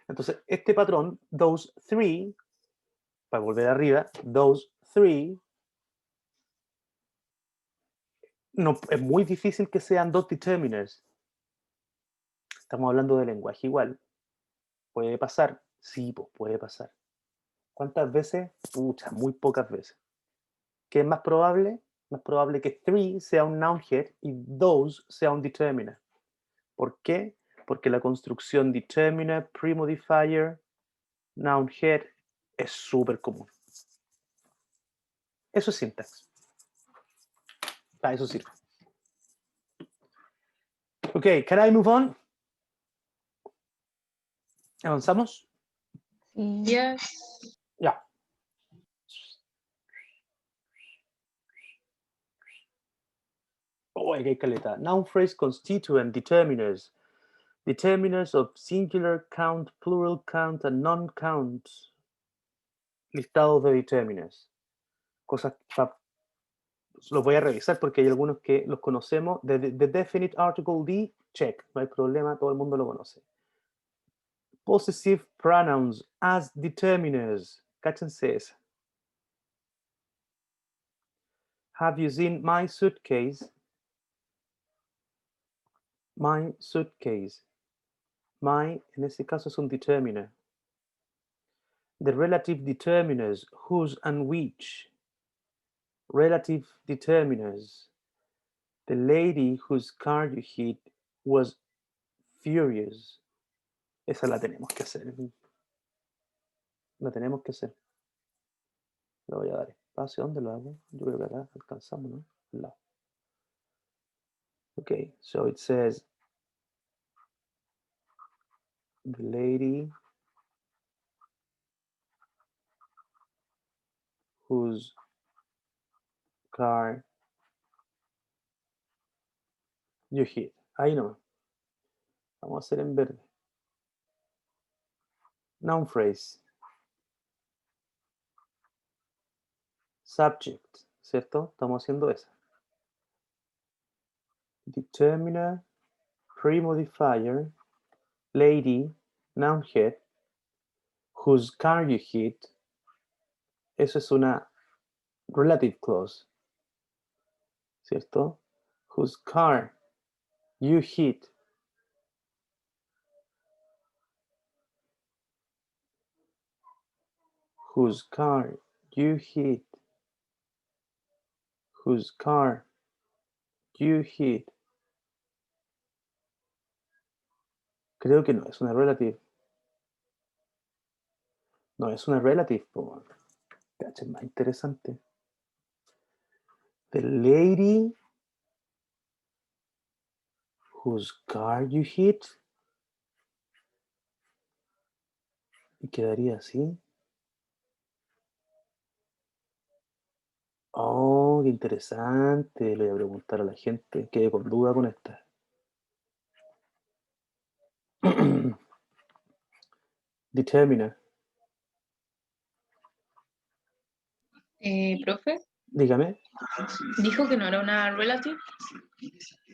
Entonces, este patrón, those three, para volver arriba, those three, no, es muy difícil que sean dos determiners. Estamos hablando de lenguaje igual. ¿Puede pasar? Sí, pues puede pasar. ¿Cuántas veces? Pucha, muy pocas veces. ¿Qué es más probable? Más probable que three sea un noun head y those sea un determiner. ¿Por qué? Porque la construcción determiner, pre-modifier, noun head es súper común. Eso es syntax. Para eso sirve. Ok, can I move on? ¿Avanzamos? Sí. Yes. Ya. Oh, aquí hay caleta. Noun phrase constituent determiners. Determiners of singular count, plural count, and non-count. Listados de determiners. Cosas los voy a revisar porque hay algunos que los conocemos. The definite article D, check. No hay problema, todo el mundo lo conoce. Possessive pronouns as determiners. Cáchense esa. Have you seen my suitcase? My suitcase. My, en este caso, es un determiner. The relative determiners, whose and which. Relative determiners. The lady whose car you hit was furious. Esa la tenemos que hacer. La tenemos que hacer. Le voy a dar espacio. ¿Dónde lo hago? Yo creo que acá alcanzamos, ¿no? Al lado. Okay, so it says the lady whose car you hit. Ahí no. Vamos a hacer en verde. Noun phrase. Subject, ¿cierto? Estamos haciendo esa. Determiner, pre-modifier, lady, noun head, whose car you hit. Eso es una relative clause, ¿cierto? Whose car you hit. Whose car you hit. Whose car you hit. Creo que no, es una relative. No, es una relative. Es más interesante. The lady whose car you hit. Y quedaría así. Oh, qué interesante. Le voy a preguntar a la gente. Quedé con duda con esta. Determiner. Profe, Dígame. dijo que no era una relative.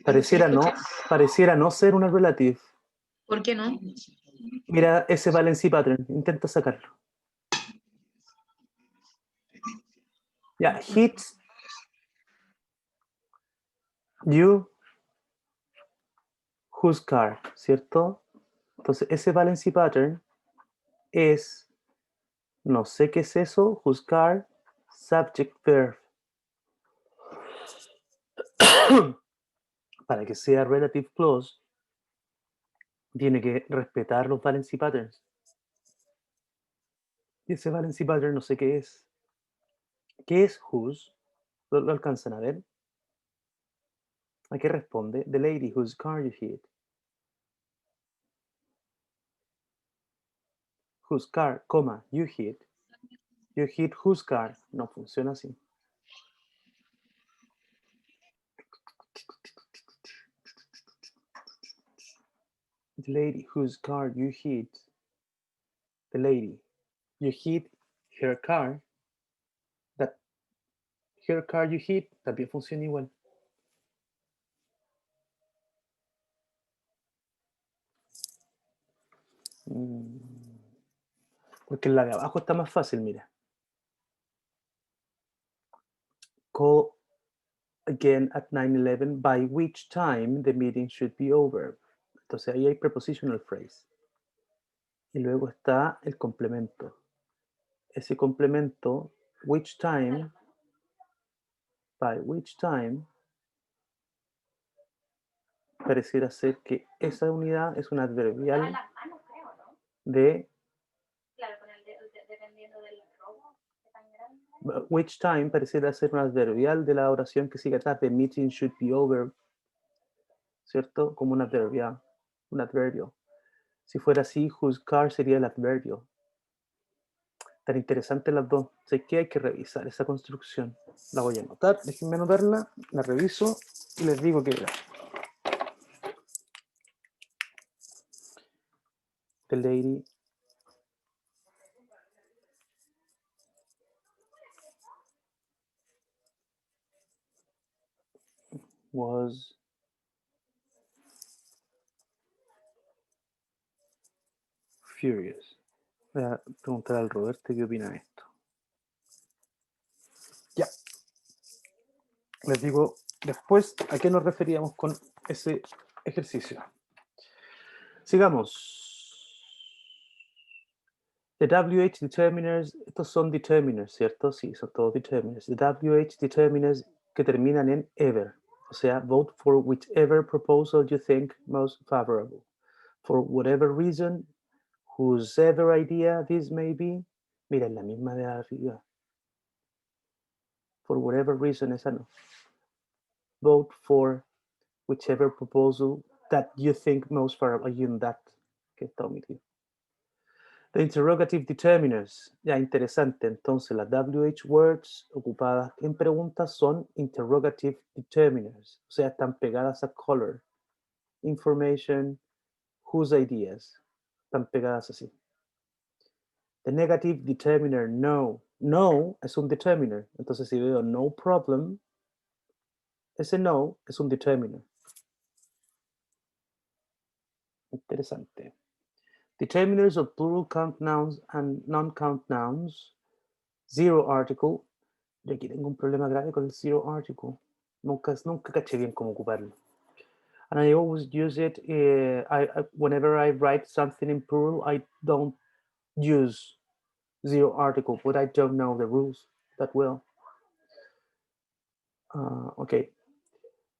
Pareciera no ser una relative. ¿Por qué no? Mira ese valency pattern. Intenta sacarlo. Ya, hits you whose car, ¿cierto? Entonces, ese valency pattern es, no sé qué es eso, whose car, subject verb. Para que sea relative clause, tiene que respetar los valency patterns. Y ese valency pattern no sé qué es. ¿Qué es whose? ¿Lo alcanzan a ver? ¿A qué responde? The lady whose car you hit. Whose car, coma, you hit. You hit whose car. No funciona así. The lady whose car you hit. The lady. You hit her car. That her car you hit también funciona igual. Porque la de abajo está más fácil, mira. Call again at 9:11, by which time the meeting should be over. Entonces ahí hay prepositional phrase. Y luego está el complemento. Ese complemento, which time, by which time, pareciera ser que esa unidad es un adverbial Las manos, creo, ¿no? de Claro, con el dependiendo del robo, que tan grande. which time pareciera ser un adverbial de la oración que sigue atrás, the meeting should be over, ¿cierto? Como un adverbial, un adverbio. Si fuera así, whose car sería el adverbio. Tan interesantes las dos. Sé que hay que revisar esa construcción. La voy a anotar, déjenme anotarla, la reviso y les digo que era. The lady was furious. Voy a preguntar al Roberto qué opina de esto. Ya. Les digo después a qué nos referíamos con ese ejercicio. Sigamos. The WH determiners, estos son determiners, ¿cierto? Sí, son todos determiners. The WH determiners que terminan en ever. O sea, vote for whichever proposal you think most favorable. For whatever reason, whosever idea this may be. Mira, la misma de arriba. For whatever reason, esa no. Vote for whichever proposal that you think most favorable. Hay un that que está omitido. The interrogative determiners. Ya, interesante. Entonces, las WH words ocupadas en preguntas son interrogative determiners. O sea, están pegadas a color. Information, whose ideas. Están pegadas así. The negative determiner, no. No es un determiner. Entonces, si veo no problem, ese no es un determiner. Interesante. Determiners of plural count nouns and non-count nouns. Zero article. Yo aquí tengo un problema grave con el zero article. Nunca caché bien cómo ocuparlo. And I always use it, whenever I write something in plural, I don't use zero article, but I don't know the rules that well. Okay.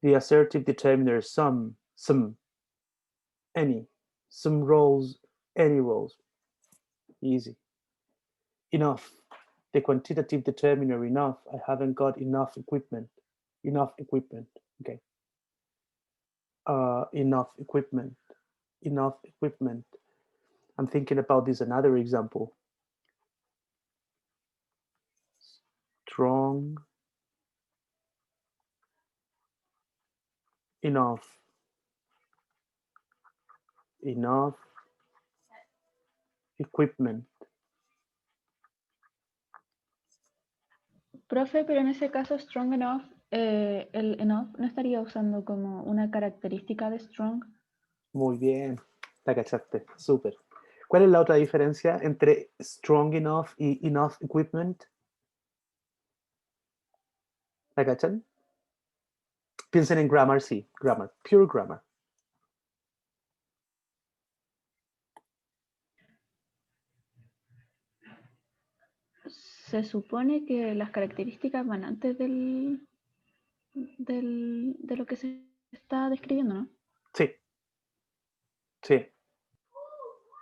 The assertive determiner, some, any, some roles, any roles. Easy. Enough. The quantitative determiner, enough. I haven't got enough equipment. Enough equipment. Okay. enough equipment. Enough equipment. I'm thinking about this another example. Strong enough. Enough equipment. Profe, pero en ese caso strong enough, el enough no estaría usando como una característica de strong. Muy bien, la cachaste, súper. ¿Cuál es la otra diferencia entre strong enough y enough equipment? ¿La cachan? Piensen en grammar, sí, grammar, pure grammar. Se supone que las características van antes de lo que se está describiendo, ¿no? Sí. Sí.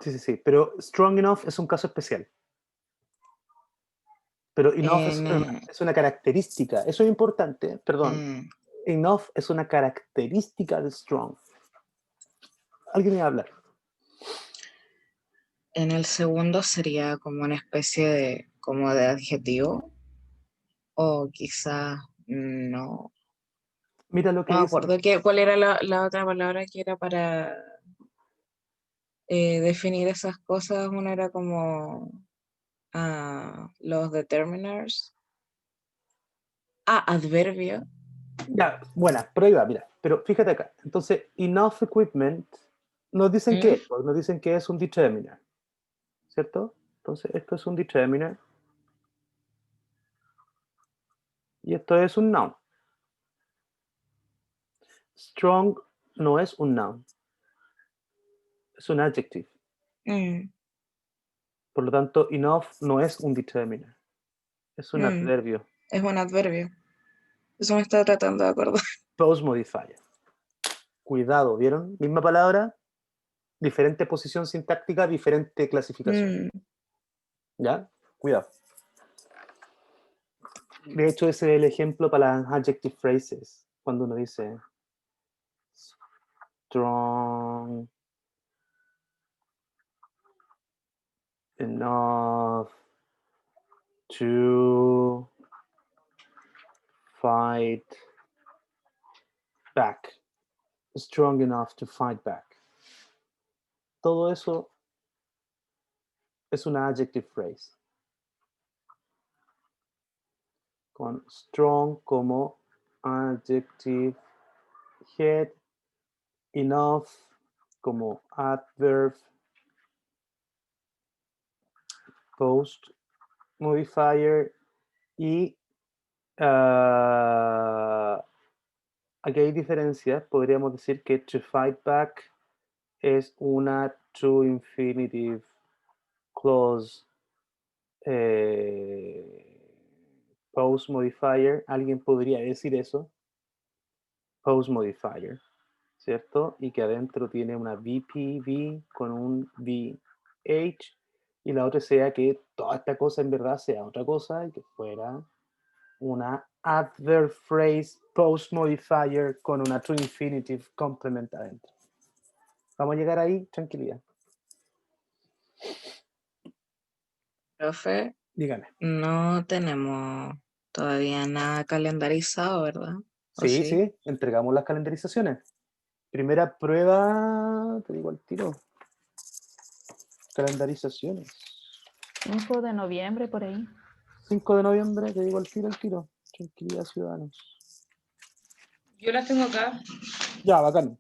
Sí. Pero strong enough es un caso especial. Pero enough es una característica. Eso es importante, perdón. Enough es una característica de strong. ¿Alguien me va a hablar? En el segundo sería como una especie de, como de adjetivo, o quizás no. Mira lo que No me dice. acuerdo cuál era la otra palabra que era para definir esas cosas. Una era como los determiners. Adverbio. Ya, buena, pero ahí va, mira. Pero fíjate acá. Entonces, enough equipment nos dicen que es, nos dicen que es un determiner. ¿Cierto? Entonces, esto es un determiner. Y esto es un noun. Strong no es un noun. Es un adjective. Por lo tanto, enough no es un determiner. Es un adverbio. Es un adverbio. Eso me estaba tratando de acordar. Post modifier. Cuidado, ¿vieron? Misma palabra, diferente posición sintáctica, diferente clasificación. ¿Ya? Cuidado. De hecho, ese es el ejemplo para las adjective phrases. Cuando uno dice strong enough to fight back. Strong enough to fight back. Todo eso es una adjective phrase. Con strong como adjective head, enough como adverb, post modifier y aquí hay diferencias. Podríamos decir que to fight back es una to infinitive clause post modifier. ¿Alguien podría decir eso? Post modifier, ¿cierto? Y que adentro tiene una VPV con un VH y la otra sea que toda esta cosa en verdad sea otra cosa y que fuera una adverb phrase post modifier con una true infinitive complement adentro. Vamos a llegar ahí, tranquilidad. Profe, Dígame. no tenemos todavía nada calendarizado, ¿verdad? Sí, sí, entregamos las calendarizaciones. Primera prueba, te digo al tiro. Calendarizaciones. 5 de noviembre, por ahí. 5 de noviembre, te digo al tiro. Tranquilidad, ciudadanos. Yo las tengo acá. Ya, bacán.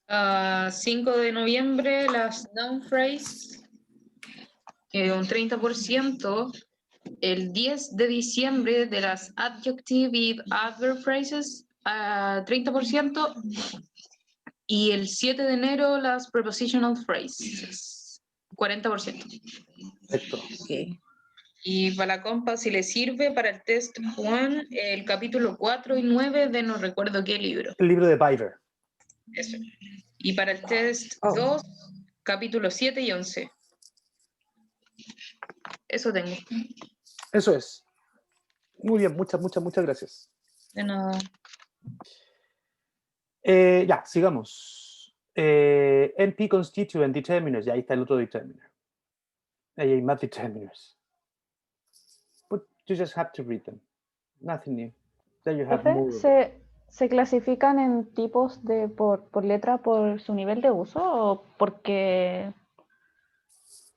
5 de noviembre, las noun phrase, un 30%. El 10 de diciembre de las adjective y adverb phrases, 30%. Y el 7 de enero las prepositional phrases, 40%. Perfecto. Okay. Y para la compa, si le sirve, para el test Juan, el capítulo 4 y 9 de no recuerdo qué libro. El libro de Piper. Eso. Y para el test 2, capítulo 7 y 11. Eso tengo. Eso es. Muy bien, muchas gracias. De nada. Ya, sigamos. NP constituent determiners, y ahí está el otro determiner. Ahí hay más determiners. But you just have to read them. Nothing new. Then you have Profe, more of it. ¿se clasifican en tipos de por letra por su nivel de uso o porque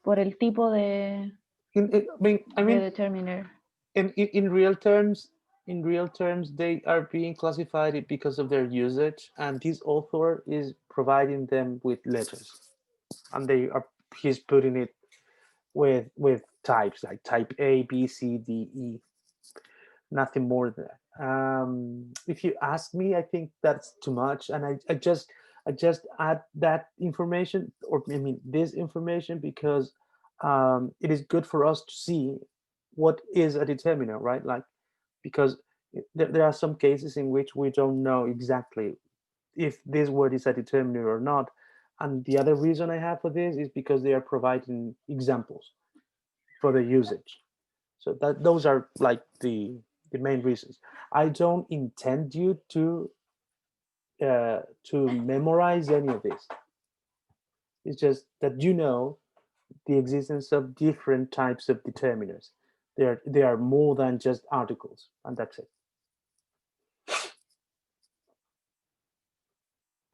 por el tipo de I mean, determiner? in real terms, they are being classified because of their usage, and this author is providing them with letters, and he's putting it with types like type A, B, C, D, E. Nothing more than that. If you ask me, I think that's too much, and I just add that information, or I mean this information, because it is good for us to see what is a determiner, right? Like, because there are some cases in which we don't know exactly if this word is a determiner or not. And the other reason I have for this is because they are providing examples for the usage. So those are like the main reasons. I don't intend you to memorize any of this. It's just that you know the existence of different types of determiners. They are more than just articles, and that's it.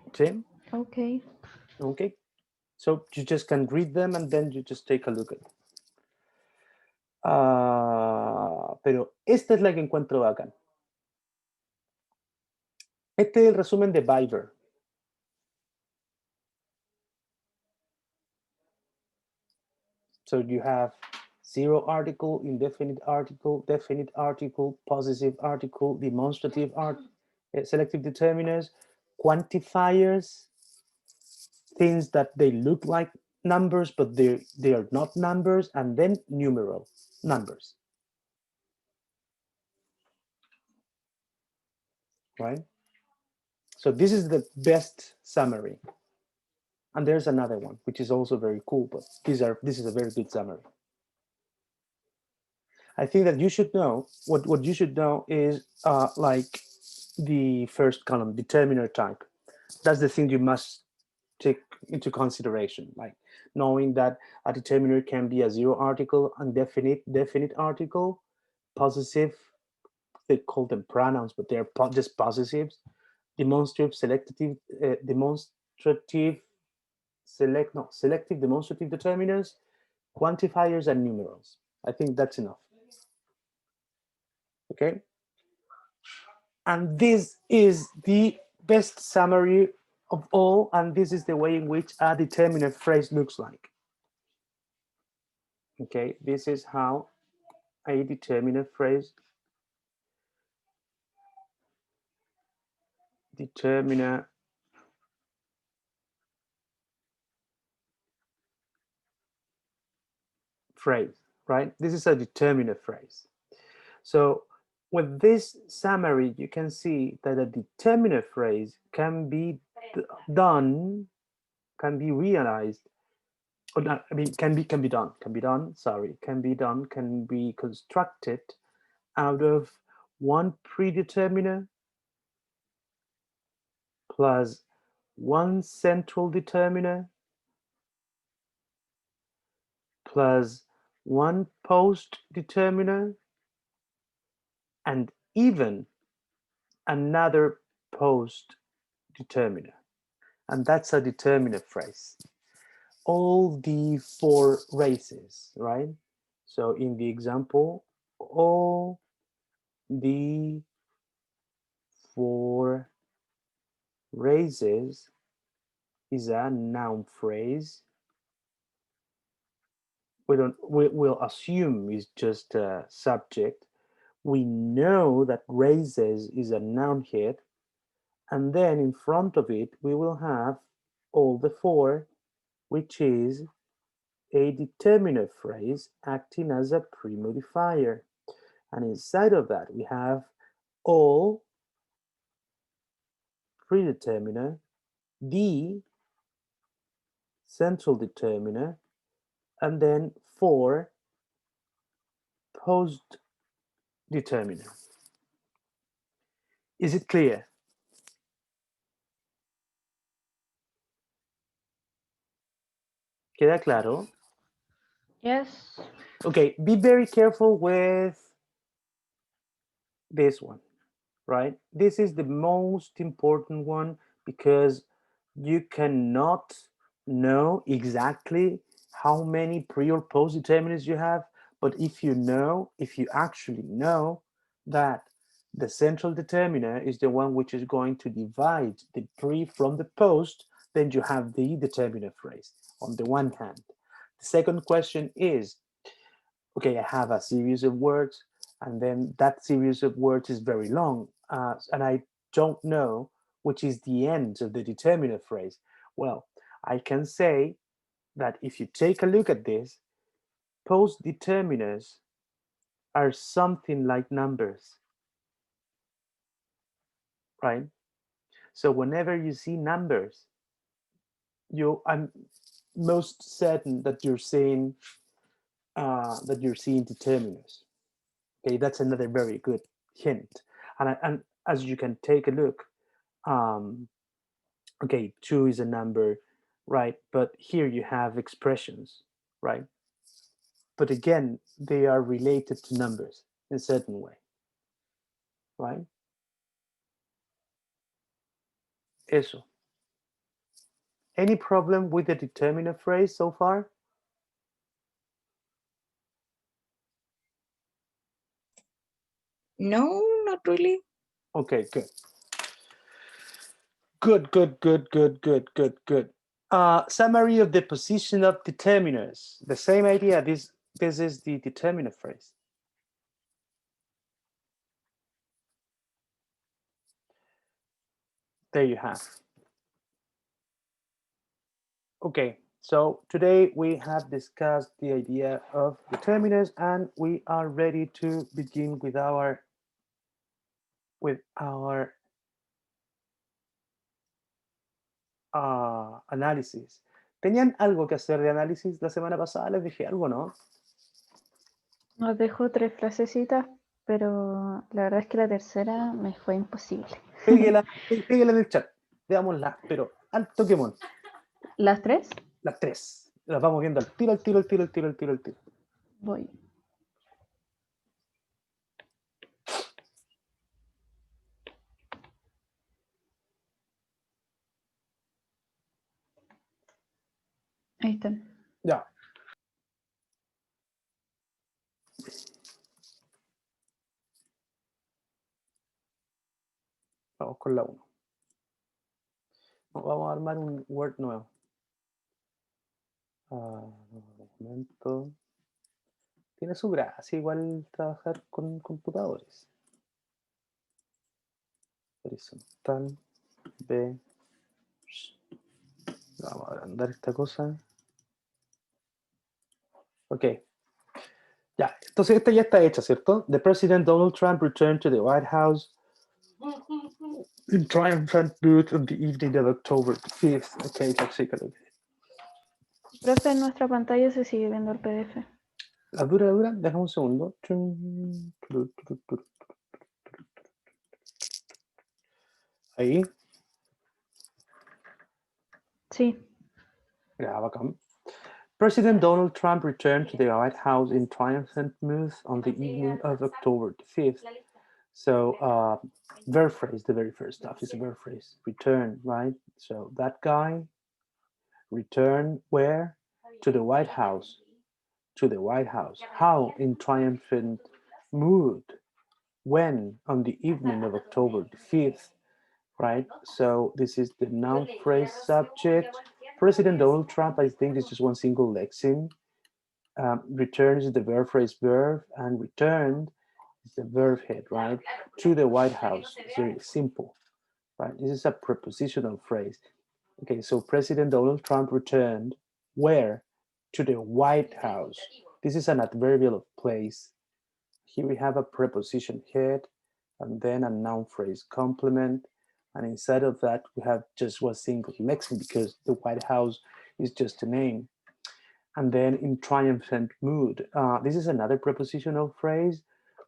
Okay. Okay. Okay. So you just can read them and then you just take a look at them. Pero esta es la que encuentro bacán. Este es el resumen de Viber. So you have zero article, indefinite article, definite article, possessive article, demonstrative selective determiners, quantifiers, things that they look like numbers, but they are not numbers, and then numeral numbers. Right? So this is the best summary. And there's another one, which is also very cool, but this is a very good summary. I think that you should know, what you should know is like the first column, determiner type. That's the thing you must take into consideration, like knowing that a determiner can be a zero article, indefinite, definite article, possessive, they call them pronouns, but they're just possessives, demonstrative, selective, selective demonstrative determiners, quantifiers, and numerals. I think that's enough. Okay. And this is the best summary of all, and this is the way in which a determiner phrase looks like. Okay, this is how a determiner phrase, right? This is a determiner phrase. So with this summary, you can see that a determiner phrase can be done, can be realized, or not, I mean, can be constructed out of one predeterminer plus one central determiner plus one post determiner and even another post determiner. And that's a determiner phrase. All the four races, right? So in the example, all the four races is a noun phrase. We'll assume it's just a subject. We know that races is a noun head, and then in front of it we will have all the four, which is a determiner phrase acting as a pre-modifier. And inside of that we have all predeterminer, the central determiner, and then four post determiner. Is it clear? ¿Queda claro? Yes. Okay, be very careful with this one, right? This is the most important one because you cannot know exactly how many pre or post determinants you have, but if you actually know that the central determiner is the one which is going to divide the pre from the post, then you have the determiner phrase on the one hand. The second question is, okay, I have a series of words, and then that series of words is very long, and I don't know which is the end of the determiner phrase. Well, I can say that if you take a look at this, post determiners are something like numbers, right? So whenever you see numbers, I'm most certain that you're seeing determiners. Okay, that's another very good hint. And as you can take a look, okay, 2 is a number, right? But here you have expressions, right? But again, they are related to numbers in a certain way, right? Eso. Any problem with the determiner phrase so far? No, not really. Okay, good. Good. Summary of the position of determiners. The same idea. This is the determiner phrase. There you have. Okay, so today we have discussed the idea of determiners, and we are ready to begin with our análisis. ¿Tenían algo que hacer de análisis la semana pasada? Les dije algo, ¿no? Nos dejó 3 clasecitas, pero la verdad es que la tercera me fue imposible. Pégala en el chat, veámosla, pero al Pokémon. ¿Las 3? Las 3. Las vamos viendo al tiro. Voy. Ahí están. Ya. Vamos con la 1. Vamos a armar un Word nuevo. Momento. Tiene su gracia igual trabajar con computadores. Horizontal, B. Vamos a agrandar esta cosa. Ok. Ya, entonces esta ya está hecha, ¿cierto? The President Donald Trump returned to the White House in triumphant mood on the evening of October 5th. Ok, tóxico. Profe, en nuestra pantalla se sigue viendo el PDF. La dura, déjame un segundo. Ahí. Sí. Ya, bacán. President Donald Trump returned to the White House in triumphant mood on the evening of October 5th. So, verb phrase, the very first stuff is a verb phrase. Return, right? So that guy returned where? To the White House. To the White House. How? In triumphant mood. When? On the evening of October 5th, right? So this is the noun phrase subject. President Donald Trump, I think, is just one single lexeme. Returns is the verb phrase verb, and returned is the verb head, right? To the White House. It's very simple, right? This is a prepositional phrase. Okay, so President Donald Trump returned where? To the White House. This is an adverbial of place. Here we have a preposition head, and then a noun phrase complement. And inside of that, we have just one single lexeme because the White House is just a name. And then in triumphant mood, this is another prepositional phrase.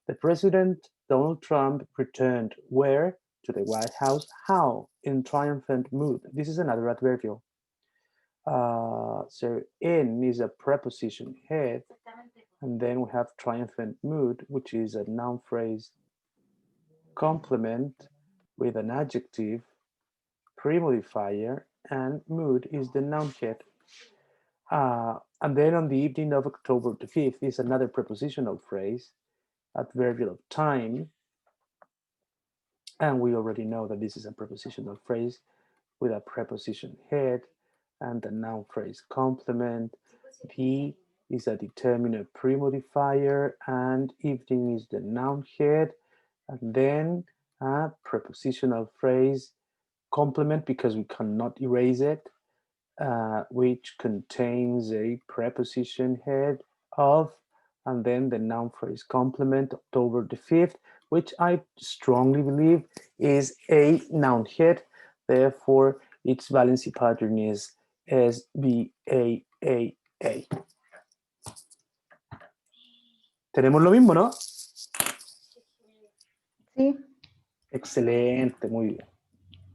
The President Donald Trump returned where? To the White House. How? In triumphant mood. This is another adverbial. So in is a preposition head, and then we have triumphant mood, which is a noun phrase complement with an adjective pre-modifier, and mood is the noun head. And then on the evening of October the 5th is another prepositional phrase, adverbial of time. And we already know that this is a prepositional phrase with a preposition head and the noun phrase complement. The is a determinate pre-modifier, and evening is the noun head, and then a prepositional phrase complement, because we cannot erase it, which contains a preposition head of, and then the noun phrase complement, October the 5th, which I strongly believe is a noun head. Therefore, its valency pattern is SBAAA. Tenemos lo mismo, ¿no? Sí. Excelente, muy bien.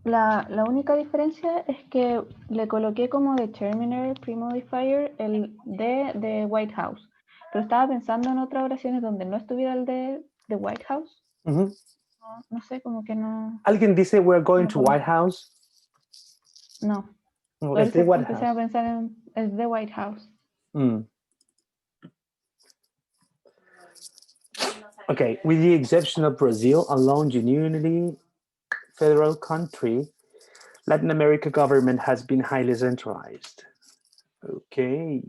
La única diferencia es que le coloqué como determiner pre-modifier el de White House. Pero estaba pensando en otras oraciones donde no estuviera el de White House. No sé, como que no. ¿Alguien dice we're going No to puedo. White House? No. No, Por es eso de White empecé a House. pensar en el de White House. Okay, with the exception of Brazil, a longitudinally federal country, Latin America government has been highly centralized. Okay,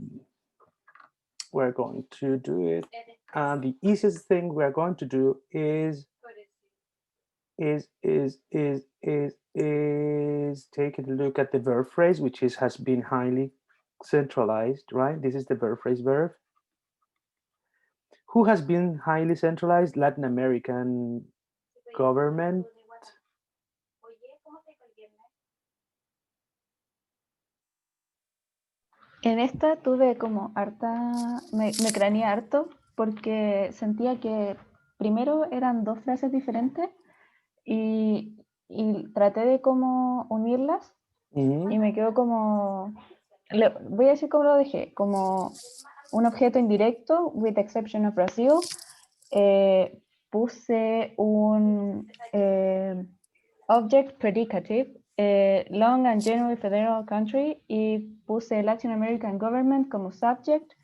we're going to do it. And the easiest thing we're going to do is taking a look at the verb phrase, which has been highly centralized, right? This is the verb phrase verb. Who has been highly centralized? Latin American government. En esta tuve como harta, me craneé harto porque sentía que primero eran dos frases diferentes y traté de como unirlas y me quedó como, voy a decir cómo lo dejé, como un objeto indirecto, with the exception of Brazil, puse un object predicative, long and generally federal country, y puse Latin American government como subject,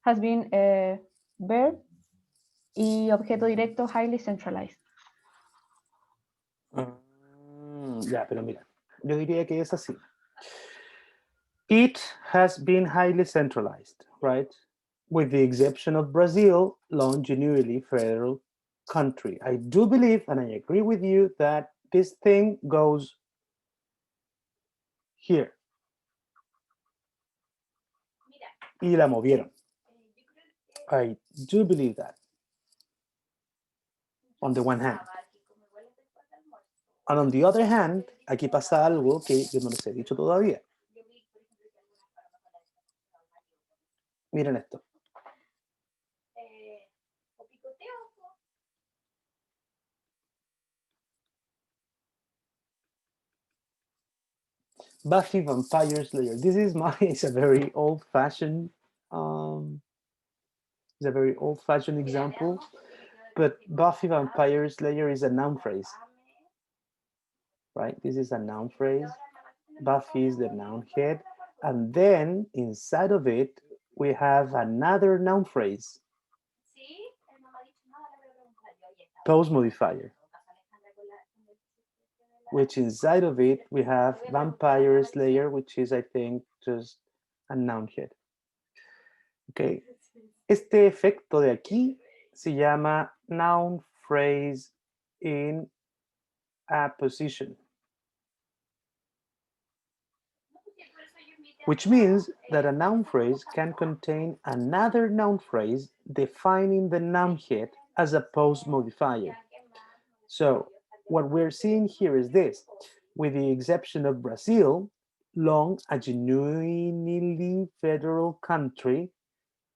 has been verb, y objeto directo highly centralized. Ya, pero mira, yo diría que es así. It has been highly centralized, right? With the exception of Brazil, longitudinally federal country. I do believe, and I agree with you, that this thing goes here. Y la movieron. I do believe that. On the one hand. And on the other hand, aquí pasa algo que yo no les he dicho todavía. Miren esto. Buffy Vampire Slayer. This is it's a very old-fashioned example, but Buffy Vampire Slayer is a noun phrase, right? This is a noun phrase. Buffy is the noun head, and then inside of it we have another noun phrase, post modifier, which inside of it we have Vampire Slayer, which is, I think, just a noun head. Okay. Este efecto de aquí se llama noun phrase in apposition, which means that a noun phrase can contain another noun phrase defining the noun head as a post modifier. So what we're seeing here is this: with the exception of Brazil, long, a genuinely federal country,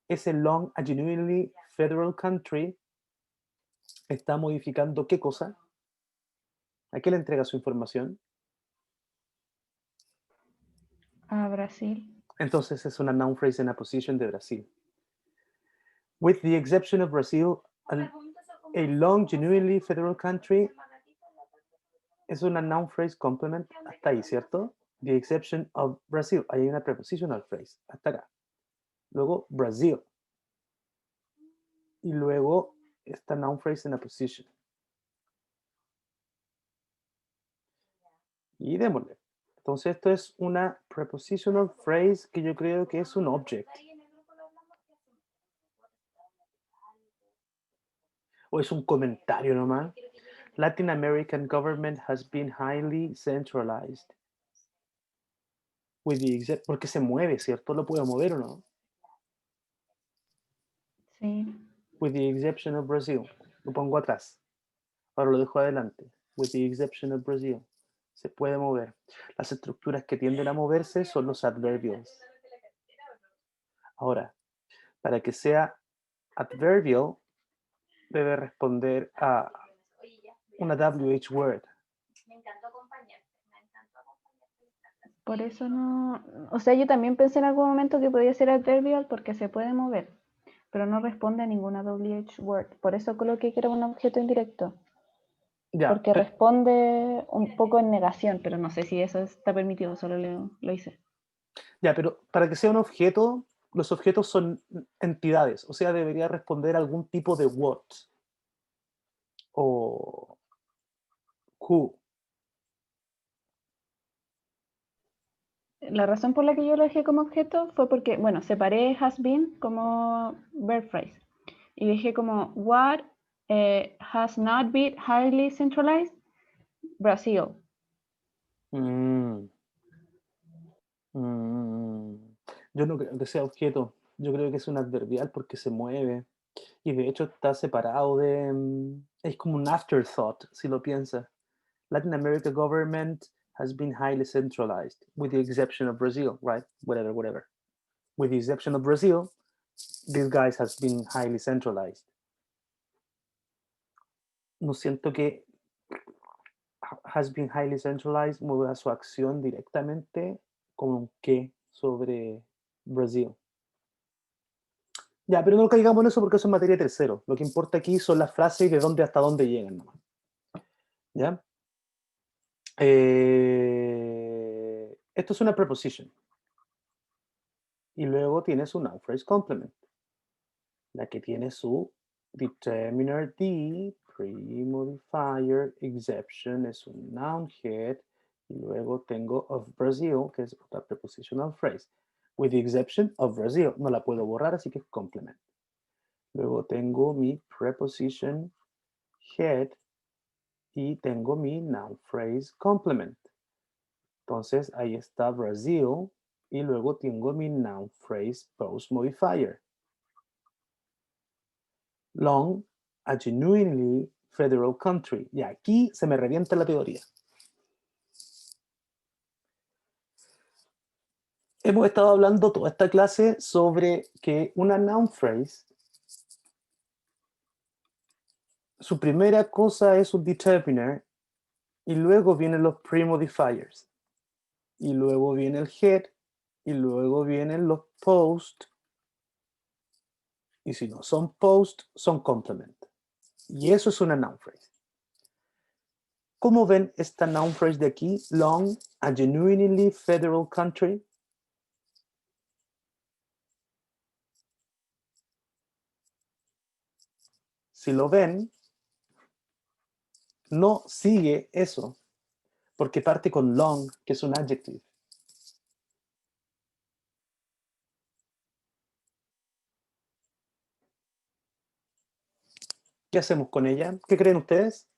ese long, a genuinely federal country está modificando ¿qué cosa? ¿A qué le entrega su información? A Brasil. Entonces es una noun phrase en a position de Brasil. With the exception of Brazil, a long, genuinely federal country es una noun phrase complement hasta ahí, ¿cierto? The exception of Brazil. Ahí hay una prepositional phrase, hasta acá. Luego Brazil. Y luego esta noun phrase en a position. Y démosle. Entonces esto es una prepositional phrase que yo creo que es un object. O es un comentario nomás. Latin American government has been highly centralized. With the porque se mueve, ¿cierto? ¿Lo puedo mover o no? Sí. With the exception of Brazil. Lo pongo atrás. Ahora lo dejo adelante. With the exception of Brazil. Se puede mover. Las estructuras que tienden a moverse son los adverbials. Ahora, para que sea adverbial, debe responder a una WH word. Me encantó acompañarte. Por eso no... O sea, yo también pensé en algún momento que podía ser adverbial porque se puede mover, pero no responde a ninguna WH word. Por eso coloqué que era un objeto indirecto. Ya, Porque responde un poco en negación, pero no sé si eso está permitido, solo lo hice. ya, pero para que sea un objeto, los objetos son entidades, o sea, debería responder a algún tipo de what o who. La razón por la que yo lo dejé como objeto fue porque, bueno, separé has been como verb phrase. Y dije como, what has not been highly centralized? Brazil. Mm. Yo no creo que sea objeto, yo creo que es un adverbial porque se mueve y de hecho está separado de... es como un afterthought, si lo piensas. Latin America government has been highly centralized, with the exception of Brazil, right? Whatever, whatever. With the exception of Brazil, these guys has been highly centralized. No siento que has been highly centralized mueva su acción directamente con un qué sobre Brasil. Ya, pero no caigamos en eso porque eso es materia tercero. Lo que importa aquí son las frases y de dónde hasta dónde llegan nomás. ¿Ya? Esto es una preposition. Y luego tienes un noun phrase complement. La que tiene su determiner D, pre-modifier, exception es un noun head. Y luego tengo of Brazil, que es otra prepositional phrase. With the exception of Brazil. No la puedo borrar, así que es complement. Luego tengo mi preposition head y tengo mi noun phrase complement. Entonces ahí está Brazil y luego tengo mi noun phrase post modifier. Long, a genuinely federal country. Y aquí se me revienta la teoría. Hemos estado hablando toda esta clase sobre que una noun phrase, su primera cosa es un determiner y luego vienen los pre-modifiers. Y luego viene el head, y luego vienen los post, y si no son post, son complement. Y eso es una noun phrase. ¿Cómo ven esta noun phrase de aquí? Long, a genuinely federal country. Si lo ven, no sigue eso, porque parte con long, que es un adjective. ¿Qué hacemos con ella? ¿Qué creen ustedes?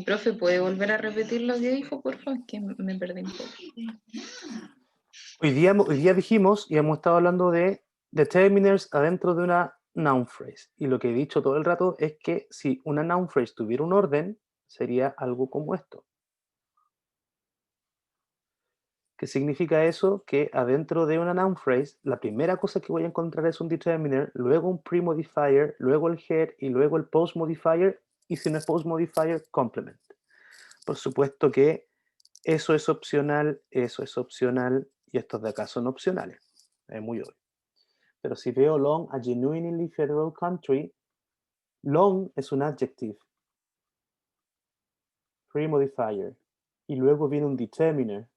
Profe, ¿puede volver a repetir lo que dijo, por favor? Que me perdí un poco. Hoy día dijimos, y hemos estado hablando de determiners adentro de una noun phrase. Y lo que he dicho todo el rato es que si una noun phrase tuviera un orden, sería algo como esto. ¿Qué significa eso? Que adentro de una noun phrase, la primera cosa que voy a encontrar es un determiner, luego un pre-modifier, luego el head y luego el post-modifier, y si no es post-modifier, complement. Por supuesto que eso es opcional y estos de acá son opcionales. Es muy obvio. Pero si veo long, a genuinely federal country, long es un adjective, pre-modifier, y luego viene un determiner,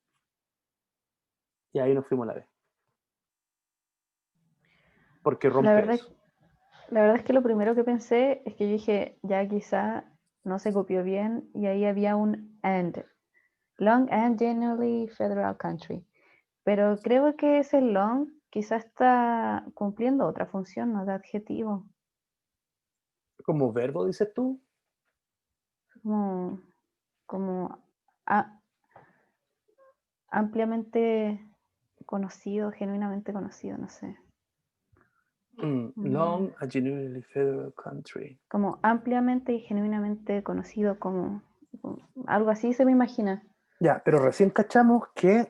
y ahí nos fuimos a la vez. Porque rompe La verdad, eso. la verdad es que lo primero que pensé es que yo dije, ya quizá no se copió bien y ahí había un and. Long and generally federal country. Pero creo que ese long quizá está cumpliendo otra función, no de adjetivo. Como verbo, dices tú. Como ampliamente conocido, genuinamente conocido, no sé. Long, a genuinely federal country. Como ampliamente y genuinamente conocido, como algo así se me imagina. Ya, pero recién cachamos que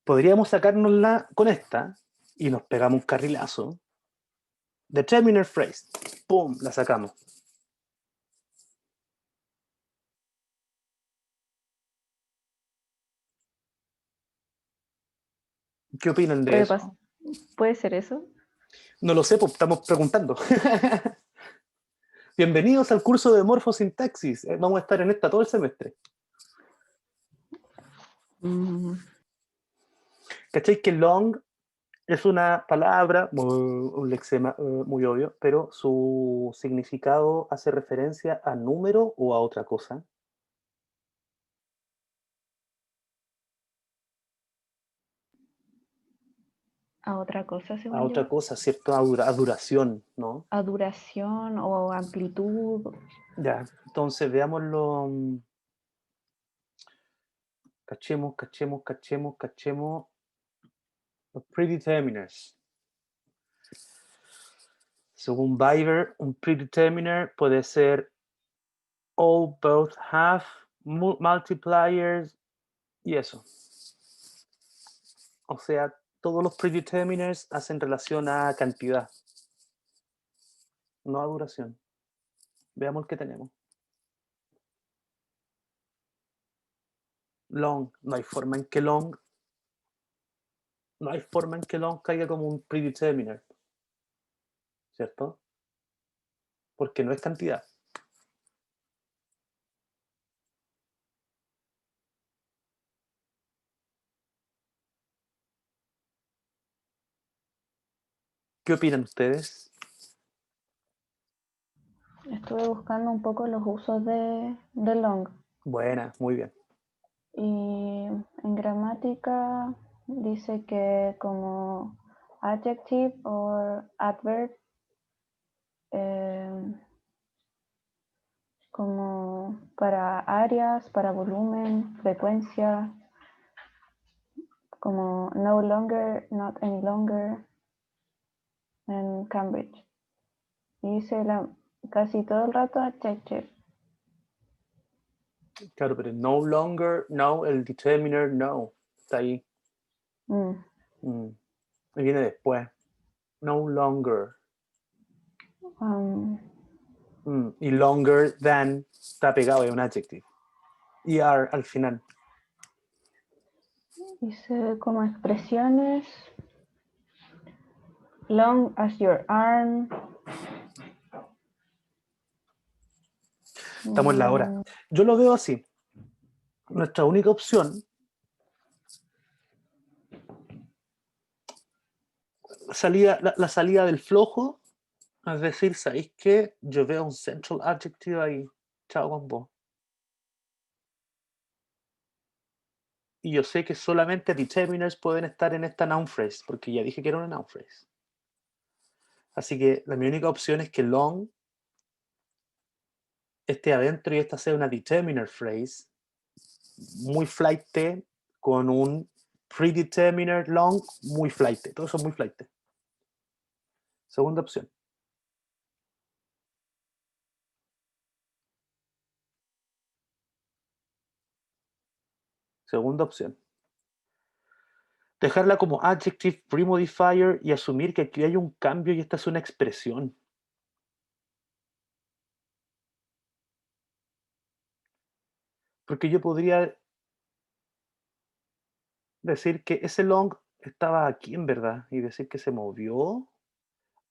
podríamos sacárnosla con esta y nos pegamos un carrilazo. Determiner phrase. ¡Pum! La sacamos. ¿Qué opinan de eso? ¿Puede ser eso? No lo sé, pues estamos preguntando. Bienvenidos al curso de morfosintaxis. Vamos a estar en esta todo el semestre. ¿Cachai que long es una palabra, un lexema muy obvio, pero su significado hace referencia a número o a otra cosa? A otra cosa, A según otra yo. cosa, ¿cierto? A duración, ¿no? A duración o amplitud. Ya, entonces veámoslo. Cachemos. Los predeterminers. Según Biber, un predeterminer puede ser all, both, have, multipliers y eso. O sea, todos los predeterminers hacen relación a cantidad, no a duración. Veamos el que tenemos. Long, no hay forma en que long caiga como un predeterminer, ¿cierto? Porque no es cantidad. ¿Qué opinan ustedes? Estuve buscando un poco los usos de long. Buena, muy bien. Y en gramática dice que como adjective o adverb, como para áreas, para volumen, frecuencia, como no longer, not any longer, en Cambridge. Y dice casi todo el rato adjective. Claro, pero no longer, no, el determiner, no. Está ahí. Y viene después. No longer. Y longer than está pegado, es un adjective. ER al final. Dice como expresiones. Long as your arm. Estamos en la hora. Yo lo veo así. Nuestra única opción, la salida del flojo, es decir, ¿sabéis qué? Yo veo un central adjective ahí. Chao con vos. Y yo sé que solamente determiners pueden estar en esta noun phrase, porque ya dije que era una noun phrase. Así que mi única opción es que long esté adentro y esta sea una determiner phrase, muy flight, con un predeterminer long, muy flight. Todo eso es muy flight. Segunda opción. Segunda opción. Dejarla como adjective pre-modifier y asumir que aquí hay un cambio y esta es una expresión. Porque yo podría decir que ese long estaba aquí en verdad y decir que se movió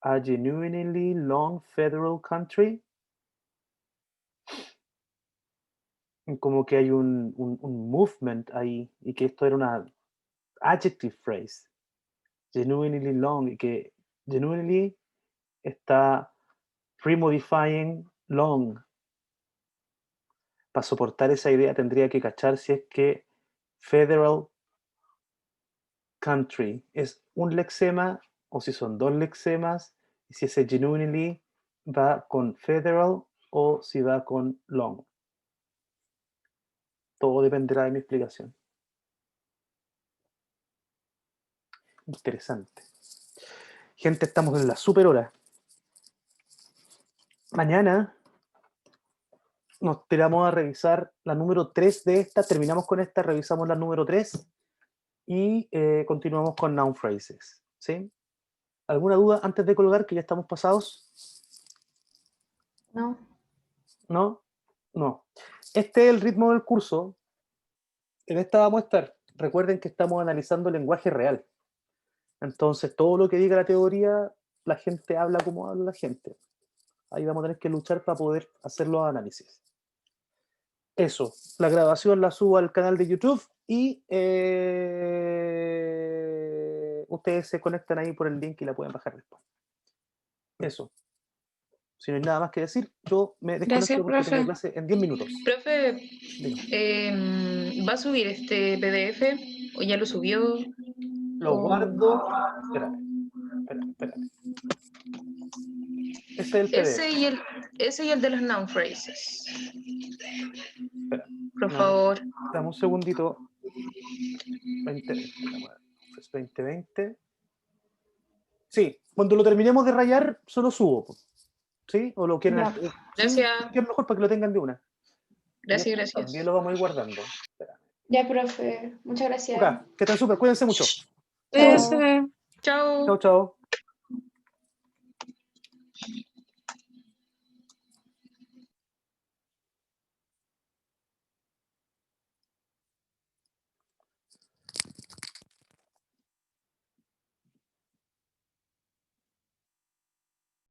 a genuinely long federal country. Como que hay un movement ahí y que esto era una adjective phrase. Genuinely long y que genuinely está pre-modifying long. Para soportar esa idea tendría que cachar si es que federal country es un lexema o si son dos lexemas y si ese genuinely va con federal o si va con long. Todo dependerá de mi explicación. Interesante. Gente, estamos en la super hora. Mañana nos tiramos a revisar la número 3 de esta, terminamos con esta, revisamos la número 3 y continuamos con noun phrases. ¿Sí? ¿Alguna duda antes de colgar que ya estamos pasados? No. ¿No? No. Este es el ritmo del curso. En esta vamos a estar. Recuerden que estamos analizando el lenguaje real. Entonces, todo lo que diga la teoría, la gente habla como habla la gente. Ahí vamos a tener que luchar para poder hacer los análisis. Eso, la grabación la subo al canal de YouTube y ustedes se conectan ahí por el link y la pueden bajar después. Eso. Si no hay nada más que decir, yo me desconecto Gracias, porque tengo profe. clase en 10 minutos. Profe, Dígame. ¿va a subir este PDF o ya lo subió? Lo o- guardo. Espérame. Ese es el PDF. Ese y el de las noun phrases. Espera. Por No, favor. dame un segundito. 2020. 2020. Sí, cuando lo terminemos de rayar, solo subo. ¿Sí? O lo quieren. Ya. ¿Sí? Gracias. Que es mejor para que lo tengan de una. Y Gracias, esto gracias. también lo vamos a ir guardando. Espera. Ya, profe. Muchas gracias. Ok, que estén súper. Cuídense mucho. Chao. Cuídese. Chao. Chao, chao.